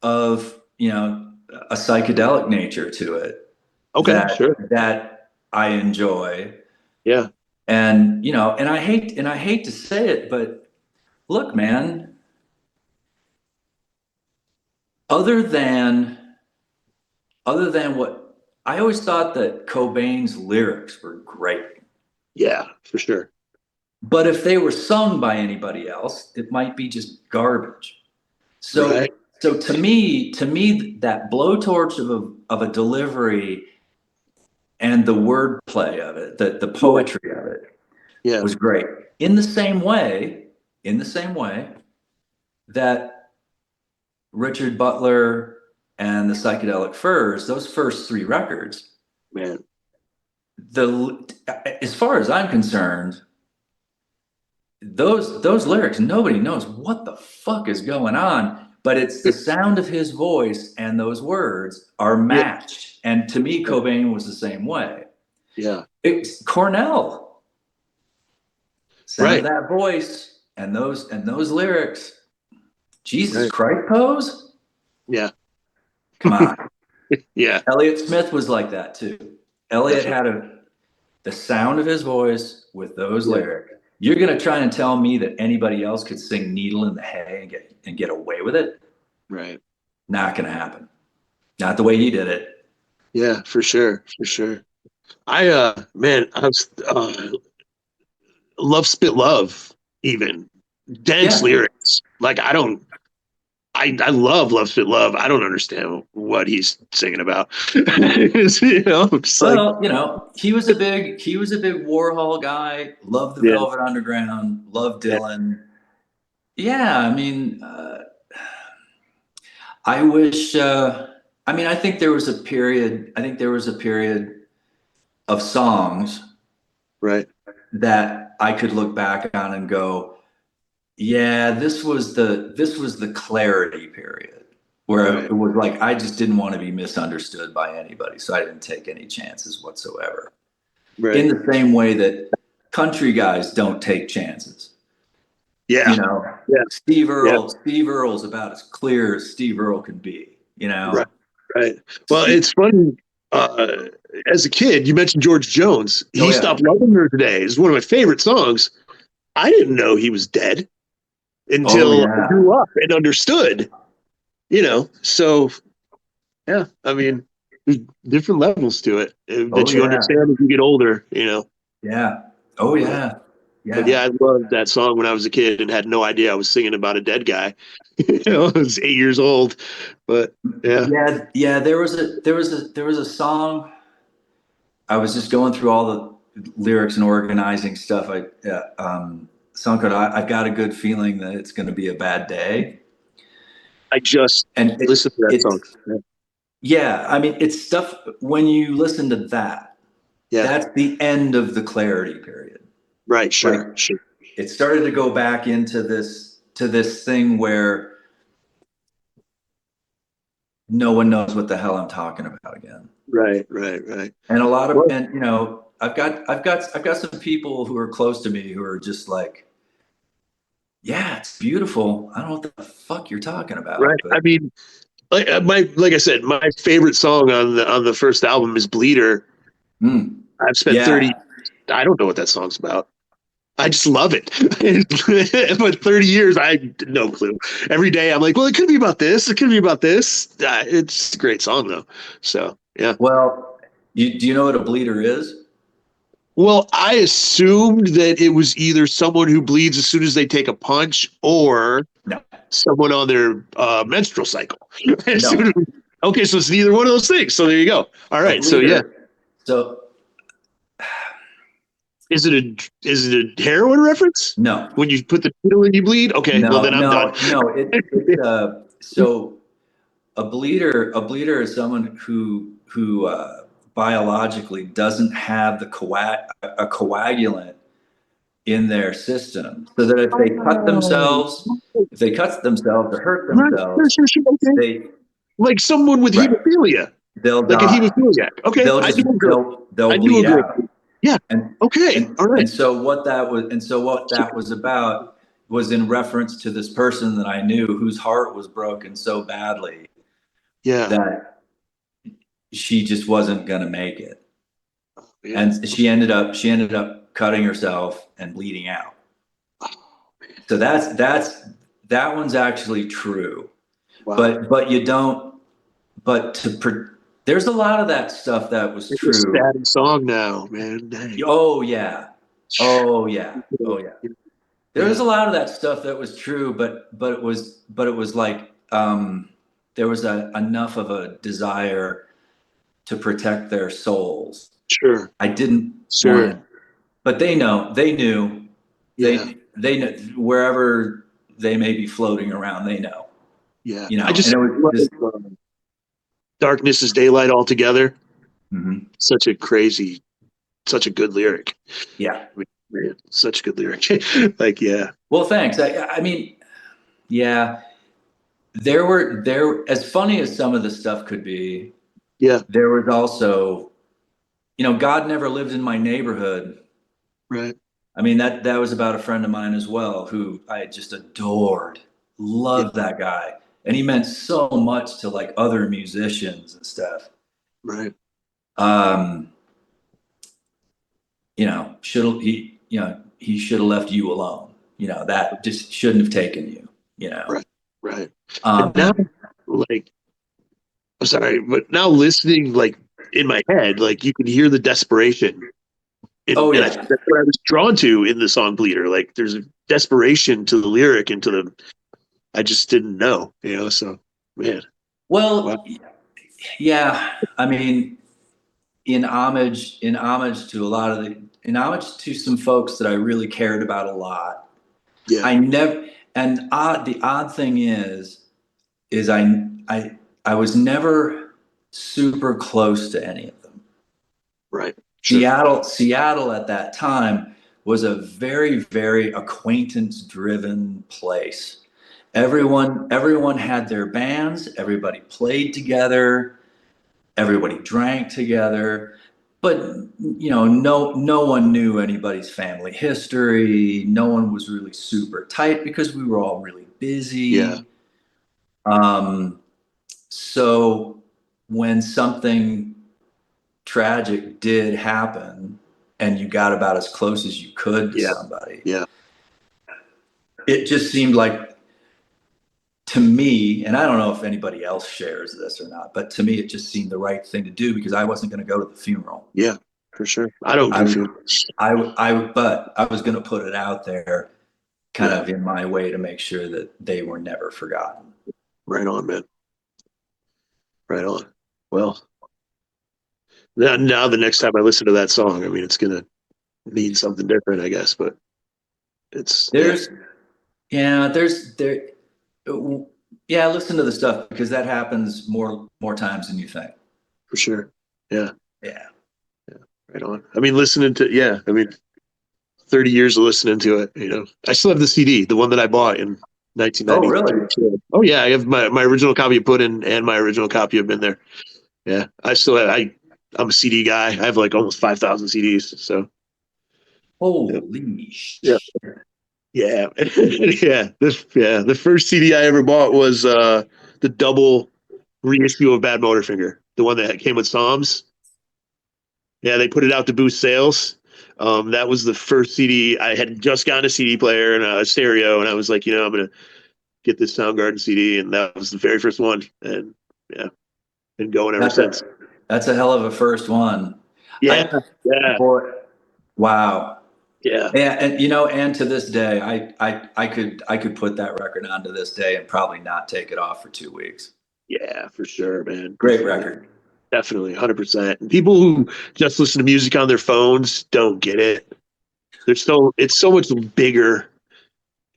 of a psychedelic nature to it Okay. Sure. that I enjoy. Yeah. And and I hate to say it, but look, man, other than what I always thought, that Cobain's lyrics were great. Yeah. For sure. But if they were sung by anybody else, it might be just garbage. So Right. so to me, that blowtorch of a delivery and the wordplay of it, the poetry of it, Yeah. was great. In the same way that Richard Butler and the Psychedelic Furs, those first three records, Man. as far as I'm concerned, those lyrics, nobody knows what the fuck is going on, but it's the sound of his voice and those words are Yeah. matched. And to me, Cobain was the same way. Yeah. It's Cornell, sound Right. of that voice and those lyrics. Jesus Right. Christ, Pose? Yeah. Come on. Yeah. Elliott Smith was like that too. Elliott Definitely. had the sound of his voice with those Yeah. lyrics. You're going to try and tell me that anybody else could sing Needle in the Hay and get away with it? Right. Not going to happen. Not the way he did it. Yeah. For sure. For sure. Man, I was Love Spit Love, even dense Yeah. lyrics. Like I love Spit Love. I don't understand what he's singing about. Just like, Well, he was a big Warhol guy. Loved the yeah, Velvet Underground. Loved yeah, Dylan. Yeah, I mean, I wish. I mean, I think there was a period. Of songs right, that I could look back on and go, yeah, this was the clarity period, where right, it was like I just didn't want to be misunderstood by anybody, so I didn't take any chances whatsoever. In right, the same way that country guys don't take chances. yeah, yeah, Steve yeah, Earle's about as clear as Steve Earle could be. right, right. Well, it's funny. Uh, as a kid, you mentioned George Jones. Oh He yeah. Stopped Loving Her Today is one of my favorite songs. I didn't know he was dead Oh until I yeah. grew up and understood. So yeah, I mean, there's different levels to it Oh that you yeah. understand as you get older. Yeah. Oh But yeah. but Yeah. yeah, I loved that song when I was a kid and had no idea I was singing about a dead guy. I was 8 years old, but yeah, Yeah. There was a song. I was just going through all the lyrics and organizing stuff. Song called "I've Got a Good Feeling That It's Going to Be a Bad Day." I just And listened to that song. yeah, I mean, it's stuff when you listen to that, Yeah. that's the end of the clarity period. Right. Like Sure. Sure. it started to go back into this thing where no one knows what the hell I'm talking about again. Right. Right. Right. And a lot of, Well, and you know, I've got some people who are close to me who are just like, yeah, it's beautiful. I don't know what the fuck you're talking right. about, I but mean, like I said, my favorite song on the first album is Bleeder. I've spent yeah. 30. I don't know what that song's about. I just love it. But 30 years, I no clue. Every day, I'm like, well, it could be about this. It could be about this. It's a great song, though. So, yeah. Well, do you know what a bleeder is? Well, I assumed that it was either someone who bleeds as soon as they take a punch or No, someone on their menstrual cycle. no. Okay, so it's neither one of those things. So there you go. All A right. So, yeah. bleeder. So Is it a heroin reference? no, When you put the needle in, you bleed? Okay, well, no, then I'm done. no. It's so a bleeder is someone who biologically doesn't have a coagulant in their system, so that Oh, if they cut themselves or hurt right. Sure, themselves, sure, sure. Okay. they Like someone with right hemophilia, they'll like a die. hemophiliac. Okay, They'll I just do agree. I they'll do bleed agree. out. Yeah. And Okay. and All right. and so what that was about was in reference to this person that I knew whose heart was broken so badly Yeah. that she just wasn't going to make it. Man. And she ended up cutting herself and bleeding out. So that one's actually true. Wow. But you don't but there's a lot of that stuff that was It's a true. sad song now, man. Dang. Oh yeah. Oh yeah. Oh yeah. There was Yeah. a lot of that stuff that was true, but it was like there was enough of a desire to protect their souls. Sure. I didn't want Sure. to, but they knew, Yeah. they know wherever they may be floating around, they know, Yeah. I and just it was love just, Darkness is Daylight altogether. mhm. Such a crazy, such a good lyric. Yeah. I mean, man, such a good lyric. Like, yeah. Well, thanks. I mean, yeah, there as funny as some of the stuff could be, Yeah. there was also, God never lived in my neighborhood. Right. I mean, that was about a friend of mine as well, who I just adored, Yeah. loved that guy. And he meant so much to like other musicians and stuff. Right. Um, he should have left you alone. That just shouldn't have taken you, you know. Right. Right. And now, Um, like, I'm sorry, but now listening, like, in my head, like, you can hear the desperation. oh And I think yeah. that's what I was drawn to in the song Bleeder. Like, there's a desperation to the lyric and to the, I just didn't know, so, man. Wow. Well, yeah. I mean, in homage to some folks that I really cared about a lot. Yeah. I never, and the odd thing is I was never super close to any of them. Right. Sure. Seattle at that time was a very, very acquaintance driven place. Everyone had their bands, everybody played together, everybody drank together, but no one knew anybody's family history. No one was really super tight because we were all really Yeah. busy. Um, so when something tragic did happen and you got about as close as you could to Yeah. somebody, Yeah. it just seemed like, to me, and I don't know if anybody else shares this or not, but to me, it just seemed the right thing to do because I wasn't going to go to the funeral. Yeah. For sure. I don't do I, funerals. but I was going to put it out there kind Yeah. of in my way to make sure that they were never forgotten. Right on, man. Right on. Well, now the next time I listen to that song, I mean, it's gonna mean something different, I guess. But it's yeah, There's, yeah, there, Yeah, listen to the stuff because that happens more times than you think. For sure. Yeah. Yeah. Yeah. Right on. I mean, listening to, yeah, I mean, 30 years of listening to it, you know. I still have the CD, the one that I bought in Oh, really? 1992. Oh yeah, I have my original copy of Puddin' and my original copy of Been There. Yeah. I still have, I'm a CD guy. I have like almost 5,000 CDs. So, yeah. Holy Yeah. shit. Yeah. Yeah. The first CD I ever bought was the double reissue of Bad Motorfinger, the one that came with Psalms. Yeah, they put it out to boost sales. That was the first CD. I had just gotten a CD player and a stereo, and I was like, you know, I'm gonna get this Soundgarden CD, and that was the very first one. And yeah, been going ever That's since. a hell of a first one. Yeah, I yeah, boy, wow. yeah, And you know, and to this day, I could put that record on to this day and probably not take it off for 2 weeks. yeah, for sure, man, for Great sure, record. definitely, 100%. And people who just listen to music on their phones don't get it. It's so much bigger.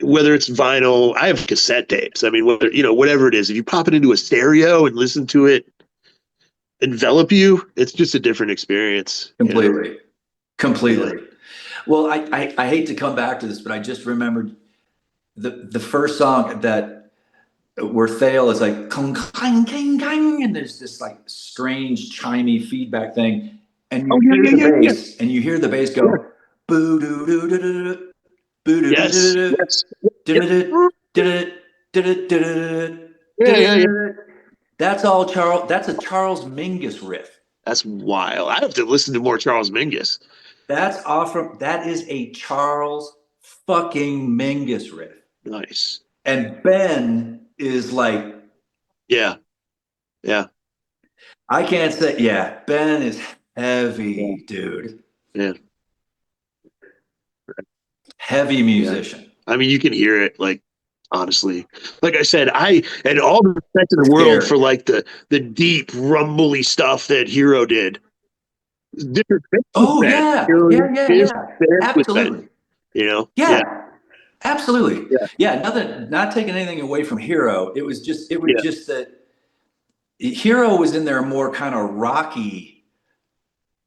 Whether it's vinyl, I have cassette tapes. I mean, whether you know, whatever it is, if you pop it into a stereo and listen to it envelop you, it's just a different experience, you know? Completely. Yeah. Completely. Well, I hate to come back to this, but I just remembered the first song that where Thale is like clang, clang, clang, clang, and there's this like strange chimey feedback thing, and Oh you yeah, hear yeah, the yeah, yeah. bass, and you hear the bass Yeah. go boo doo doo doo doo boo doo doo Yes. doo Yes. Yep. doo doo doo Yeah, yeah, yeah. doo. That's all Charles. That's a Charles Mingus riff. That's wild. I have to listen to more Charles Mingus. That's off from. That is a Charles fucking Mingus riff. Nice. And Ben is like, Yeah. Yeah. I can't say, yeah, Ben is Yeah. heavy, dude. Yeah. Heavy Yeah. musician. I mean, you can hear it, like, honestly. Like I said, I and all the respect in the world for Scary. like the deep rumbly stuff that Hero did. Different things with Oh, Ben. yeah. You know, Yeah, yeah, different yeah. things with Ben. Absolutely. You know? Yeah. Yeah, absolutely. Yeah. Yeah, nothing, not taking anything away from Hero. Yeah. It was just that Hero was in there more kind of rocky.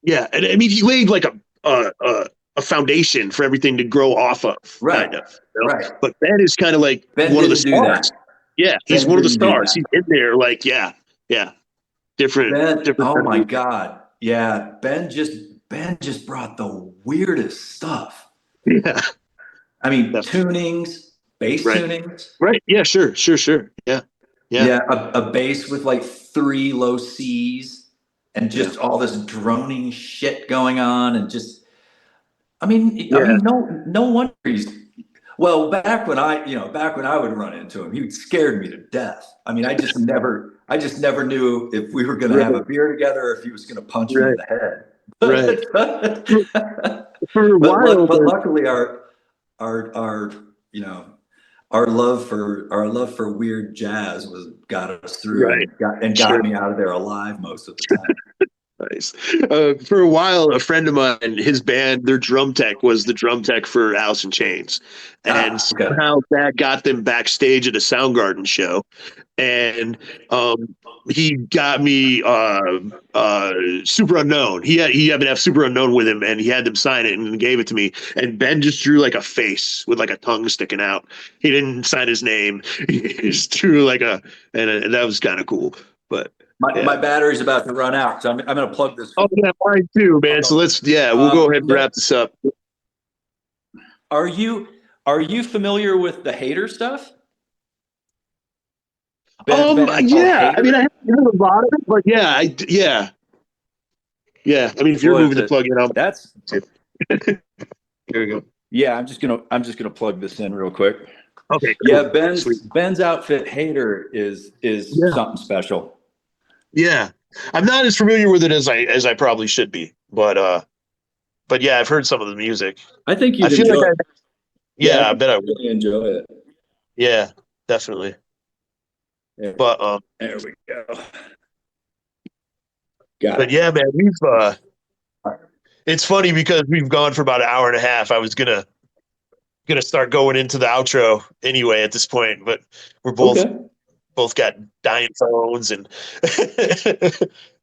Yeah, and I mean, he laid like a foundation for everything to grow off of, Right, kind of. You know? right. But Ben is kind of like Ben one of the didn't do that. stars. Yeah, he's Ben one of the didn't do stars. that. He's in there, like, yeah, yeah, Ben, different oh kind of my music. God. Yeah, Ben just brought the weirdest stuff. Yeah, I mean, definitely. tunings, bass Right, tunings. right. Yeah, sure. Yeah, yeah, Yeah, a bass with like three low C's and yeah, just all this droning shit going on, and just yeah, no wonder he's well, back when I would run into him, he scared me to death. I mean, I just never knew if we were gonna have right, a beer together or if he was gonna punch me in right, the head. right. But For, for a while, but luckily our you know our love for weird jazz was got us through right, and got sure. me out of there alive most of the time. Nice. For a while, a friend of mine, his band, their drum tech was the drum tech for Alice in Chains, and Okay. somehow that got them backstage at a Soundgarden show. And he got me Super Unknown. He happened to have Super Unknown with him, and he had them sign it and gave it to me. And Ben just drew like a face with like a tongue sticking out. He didn't sign his name. He just drew like and that was kind of cool. But My yeah. battery's about to run out, so I'm going to plug this. Oh yeah, mine too, man. So we'll go ahead and Yeah. wrap this up. Are you familiar with the Hater stuff? Band called Yeah. I mean, I Hater. haven't heard a lot of it, but yeah, yeah. I mean, if you're Boy, moving the plug in, I'll. that's Here we go. yeah. I'm just gonna plug this in real quick. Okay, Yeah, cool, sweet. Ben's outfit Hater is Yeah, something special. yeah. I'm not as familiar with it as I probably should be, but yeah, I've heard some of the music. I think I you'd feel like enjoy. Yeah, I I think bet I you'd would. really enjoy it. Yeah, definitely. There, But there we go. but Got yeah, man, we've it. it's funny because we've gone for about an hour and a half. I was gonna start going into the outro anyway at this point, but we're both Okay. both got dying phones and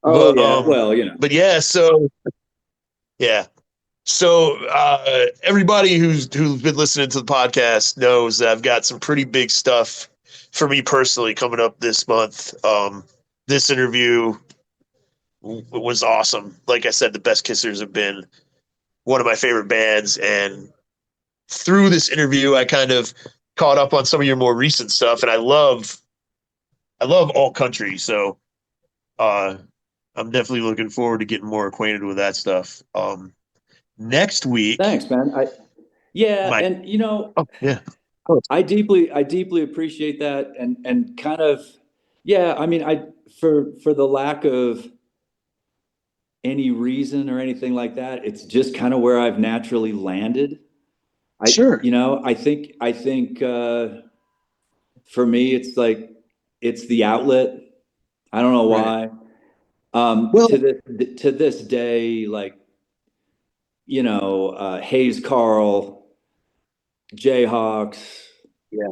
Oh but yeah. Well, but yeah, so yeah. So everybody who's been listening to the podcast knows that I've got some pretty big stuff for me personally coming up this month. This interview was awesome. Like I said, the Best Kissers have been one of my favorite bands, and through this interview, I kind of caught up on some of your more recent stuff, and I love all country. So uh, I'm definitely looking forward to getting more acquainted with that stuff. Next week, thanks, man. Yeah, my and oh yeah. Oh, I deeply appreciate that, and kind of, yeah. I mean, for the lack of any reason or anything like that, it's just kind of where I've naturally landed. sure. I think for me, it's like it's the outlet. I don't know Right. why. Well, To this day, like Hayes Carl, Jayhawks. yeah.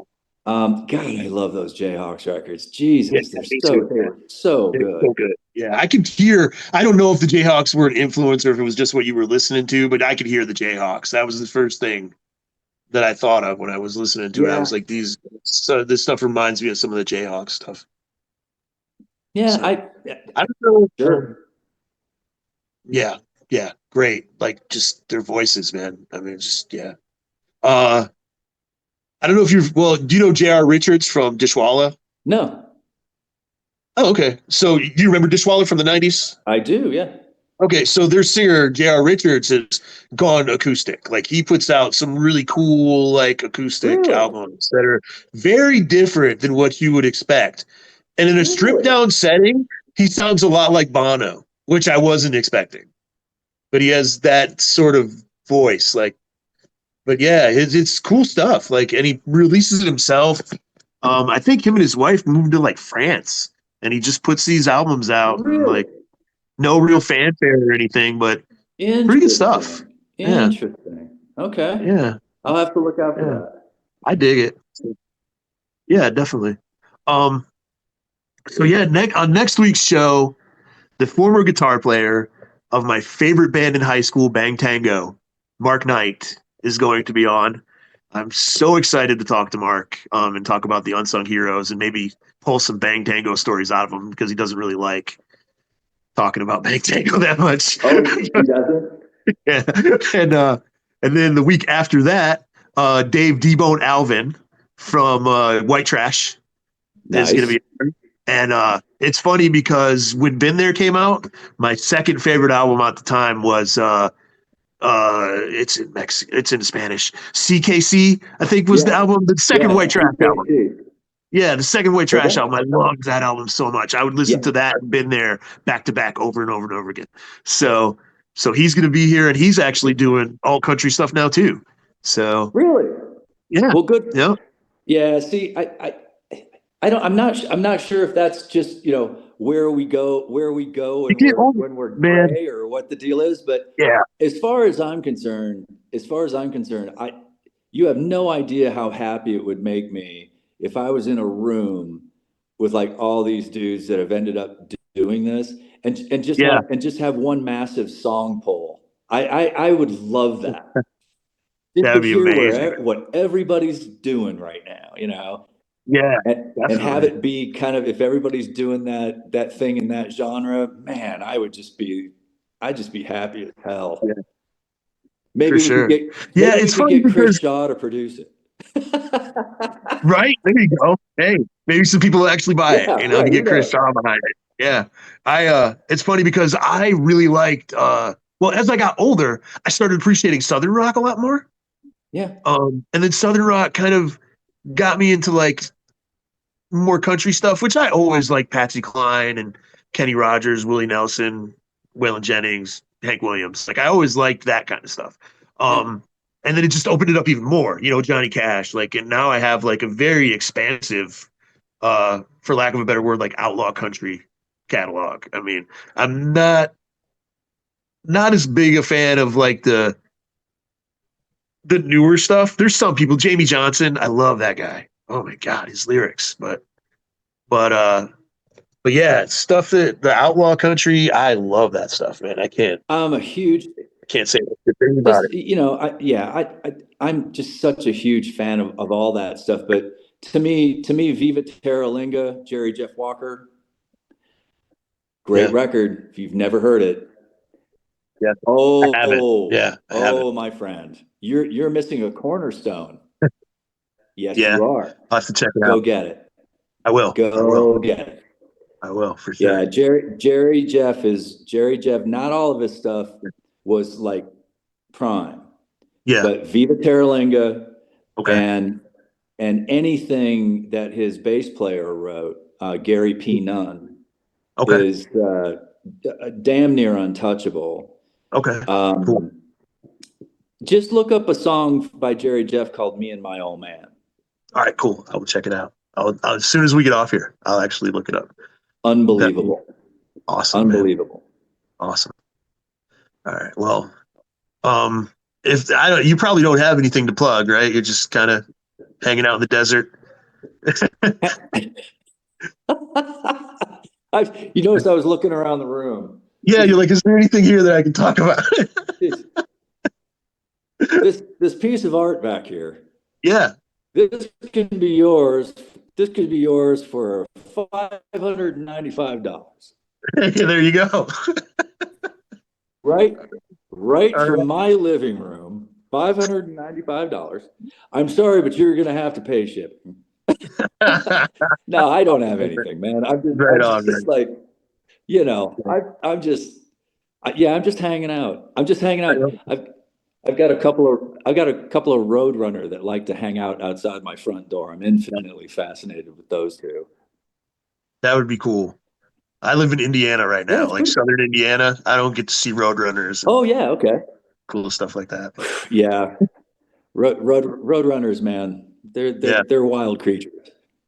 God, I love those Jayhawks records. Yeah, Jesus, me too, they man. were so They're good. so good. Yeah, I could hear. I don't know if the Jayhawks were an influence or if it was just what you were listening to, but I could hear the Jayhawks. That was the first thing that I thought of when I was listening to it. I Yeah, was like, these. So this stuff reminds me of some of the Jayhawks stuff. yeah, So I don't know. sure. Yeah, yeah, great. Like just their voices, man. I mean, just yeah. Uh, I don't know if you're. Well, do you know J.R. Richards from Dishwalla? No, Oh, okay. So you remember Dishwalla from the '90s? I do. Yeah, Okay, so their singer J.R. Richards has gone acoustic. Like he puts out some really cool like acoustic really, albums that are very different than what you would expect. And in a stripped really down setting, he sounds a lot like Bono, which I wasn't expecting. But he has that sort of voice, like. But yeah, it's cool stuff. Like, and he releases it himself. I think him and his wife moved to like France, and he just puts these albums out and really like no real fanfare or anything, but pretty good stuff. interesting. Yeah, Interesting. Okay, yeah, I'll have to look out for yeah. that. I dig it. Yeah, definitely. Um, so yeah, on next week's show, the former guitar player of my favorite band in high school, Bang Tango, Mark Knight, is going to be on. I'm so excited to talk to Mark and talk about the unsung heroes and maybe pull some Bang Tango stories out of him because he doesn't really like talking about Bang Tango that much. Oh, he doesn't. Yeah. And and then the week after that, Dave D-Bone Alvin from White Trash is going to Nice. be on. And it's funny because when Been There came out, my second favorite album at the time was it's in Spanish. CKC, I think was the Yeah, album, the second yeah. White Trash album. CKC. Yeah, the second White Trash Okay. album. I loved that album so much. I would listen Yeah. to that and Been There back to back over and over and over again. So so he's gonna be here and he's actually doing all country stuff now too. So Really? yeah. Well, good. Yeah. Yeah. See, I don't. I'm not sure if that's just where we go You when get we're on man. gray or what the deal is. But Yeah. as far as I'm concerned, you have no idea how happy it would make me if I was in a room with like all these dudes that have ended up doing this, and Yeah. just have one massive song poll. I would love that. Just to That'd be hear amazing. what everybody's doing right now, Yeah, and have definitely. it be kind of, if everybody's doing that thing in that genre, man, I'd just be happy as hell. Yeah, for sure. Yeah, Maybe we it's could funny get Chris because Shaw to produce it. right there you go. Hey, maybe some people will actually buy it, Yeah, you know, right. to Who get Chris knows? Shaw behind it. Yeah. I it's funny because I really liked well, as I got older, I started appreciating Southern rock a lot more. Yeah, And then Southern rock kind of got me into like more country stuff, which I always like Patsy Cline and Kenny Rogers, Willie Nelson, Waylon Jennings, Hank Williams. Like I always liked that kind of stuff. yeah, And then it just opened it up even more, you know, Johnny Cash. Like, and now I have like a very expansive, for lack of a better word, like outlaw country catalog. I mean, I'm not as big a fan of like the newer stuff. There's some people, Jamie Johnson, I love that guy. Oh my God, his lyrics, but But yeah, stuff that the outlaw country, I love that stuff, man. I'm a huge, I can't say a good thing about just, it. you know, I'm just such a huge fan of all that stuff. But to me, Viva Terralinga, Jerry Jeff Walker, great Yeah, record. If you've never heard it, yeah, I haven't. oh, Yeah, I haven't. oh, my friend, you're missing a cornerstone. Yes, Yeah, you are. I'll have to check it Go out. get it. I will. I will. Go get it. I will for Yeah, sure. Jerry Jeff. Not all of his stuff was like prime, Yeah. but Viva Terralinga Okay. and anything that his bass player wrote, Gary P. Nunn, Okay. is damn near untouchable. Okay. Cool. Um, just look up a song by Jerry Jeff called "Me and My Old Man." All right. Cool. I will check it out. As soon as we get off here, I'll actually look it up. That'd be Unbelievable, awesome, man. unbelievable. Awesome. All right. Well, um, if I don't, you probably don't have anything to plug, right? You're just kind of hanging out in the desert. You notice I was looking around the room. Yeah. You're like, is there anything here that I can talk about? This, this piece of art back here. Yeah. This can be yours. This could be yours for $595. There you go. Right, right All from right. my living room. $595. I'm sorry, but you're gonna have to pay shipping. No, I don't have anything, man. Right I'm on, just man. like, I'm just, yeah, I'm just hanging out. I'm just hanging Right out. on. I've got a couple of roadrunner that like to hang out outside my front door. I'm infinitely fascinated with those two. That would be cool. I live in Indiana right Yeah, now, it's like pretty. southern Indiana. I don't get to see roadrunners and Oh yeah, okay. cool stuff like that. But Yeah, roadrunners, man. yeah, They're wild creatures.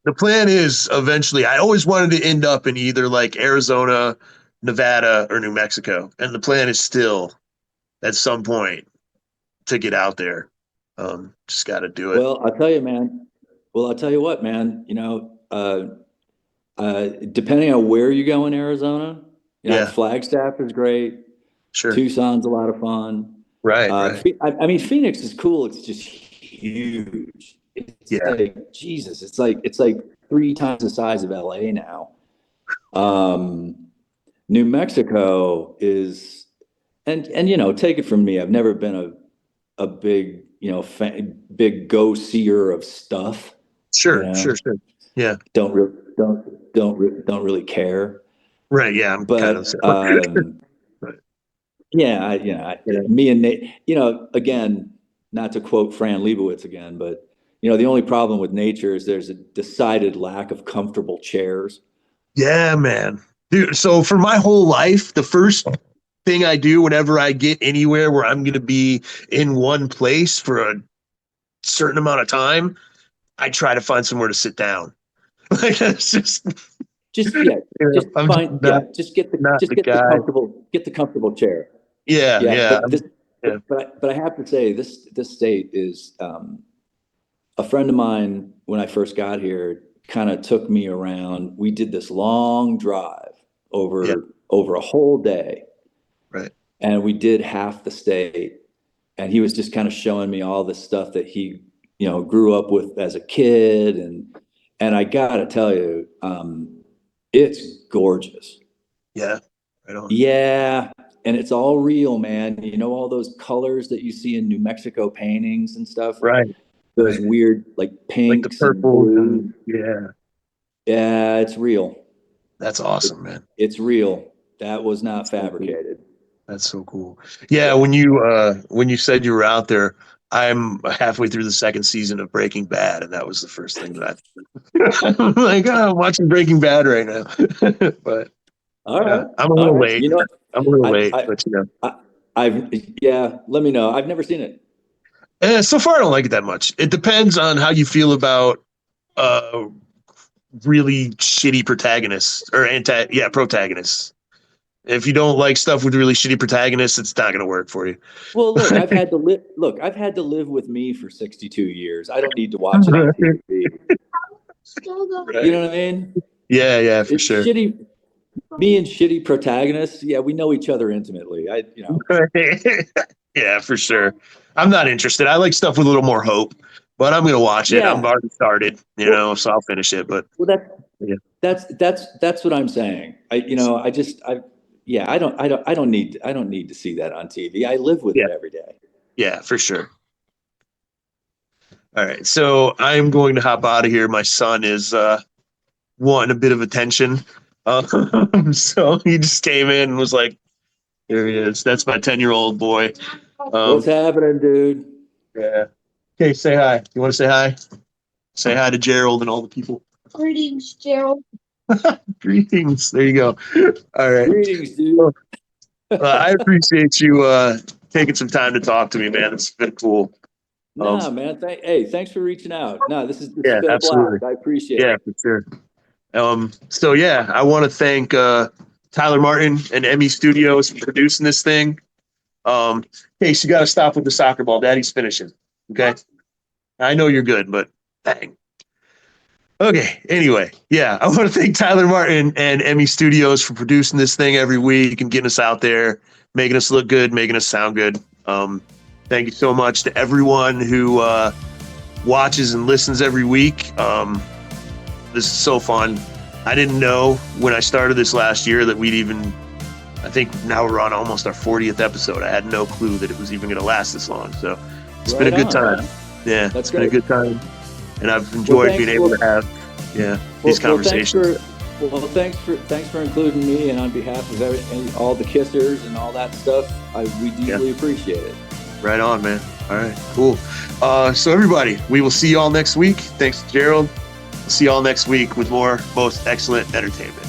the plan is eventually, I always wanted to end up in either like Arizona, Nevada, or New Mexico. And the plan is still at some point to get out there. Just got to do it. Well, I'll tell you, man. Well, I'll tell you what, man. Depending on where you go in Arizona, Yeah, Flagstaff is great. sure. Tucson's a lot of fun. Right, right. I mean, Phoenix is cool. It's just huge. It's Yeah, like Jesus. It's like three times the size of LA now. Um, New Mexico is, and take it from me. I've never been a big big go seer of stuff. You sure, know, sure, sure. Yeah, don't really care. right. Yeah, I'm kind of But the same way. But, yeah, yeah, me and Nate, again, not to quote Fran Lebowitz again, but the only problem with nature is there's a decided lack of comfortable chairs. yeah, man. Dude, so for my whole life, the first thing I do whenever I get anywhere where I'm going to be in one place for a certain amount of time, I try to find somewhere to sit down. Like it's just, Just yeah, just I'm just find yeah, just get the not just the get the guy. comfortable chair. Yeah, Yeah, yeah, but this yeah, but I have to say this state is a friend of mine when I first got here kind of took me around. We did this long drive yeah. over a whole day, Right. and we did half the state. And he was just kind of showing me all the stuff that he grew up with as a kid, and I gotta tell you, it's gorgeous. Yeah. Right on. Yeah, and it's all real, man. All those colors that you see in New Mexico paintings and stuff, Right. those Right. weird like Like the pinks and purples and blues. yeah. Yeah, it's real. That's It, awesome, man. it's real. That was not That's so cool. fabricated. That's so cool. Yeah, Yeah. when you said you were out there, I'm halfway through the second season of Breaking Bad, and that was the first thing that I'm like, oh, I'm watching Breaking Bad right now. But All yeah, right. I'm a All little right. late. I'm a little I, late, I, but I, I've, yeah, let me know. I've never seen it. so far I don't like it that much. It depends on how you feel about uh really shitty protagonists or protagonists. If you don't like stuff with really shitty protagonists, it's not going to work for you. Well, I've had to live with me for 62 years. I don't need to watch it on TV. You Right. know what I mean? Yeah, for It's sure. shitty. Me and shitty protagonists. Yeah, we know each other intimately. Yeah, for sure. I'm not interested. I like stuff with a little more hope, but I'm gonna watch it. I'm Yeah. already started, Well, so I'll finish it. But well, yeah, that's what I'm saying. Yeah, I don't need to see that on TV. I live with yeah, it every day. yeah, for sure. All right, so I'm going to hop out of here. My son is wanting a bit of attention, so he just came in and was like, "There he is." That's my 10-year-old boy. What's Um, happening, dude? yeah. Okay, say hi. You want to say hi? Say hi to Gerald and all the people. Greetings, Gerald. Greetings. There you go. All right. Greetings, dude. Well, I appreciate you taking some time to talk to me, man. It's been cool. Um, Nah, man. Hey, thanks for reaching out. No, this has yeah, been a absolutely. blast. I appreciate Yeah, it. for sure. So yeah, I want to thank Tyler Martin and Emmy Studios for producing this thing. Case, you got to stop with the soccer ball. Daddy's finishing. Okay. I know you're good, but dang. Okay. Anyway, yeah, I want to thank Tyler Martin and Emmy Studios for producing this thing every week and getting us out there, making us look good, making us sound good. Thank you so much to everyone who watches and listens every week. This is so fun. I didn't know when I started this last year that we'd even, I think now we're on almost our 40th episode. I had no clue that it was even going to last this long. So it's been a good time. Man. Yeah, That's it's been a great. good time. And I've enjoyed being able to have, these conversations. Thanks for including me, and on behalf of all the kissers and all that stuff, we deeply appreciate it. Right on, man. All right, cool. So everybody, we will see you all next week. Thanks, Gerald. See you all next week with more most excellent entertainment.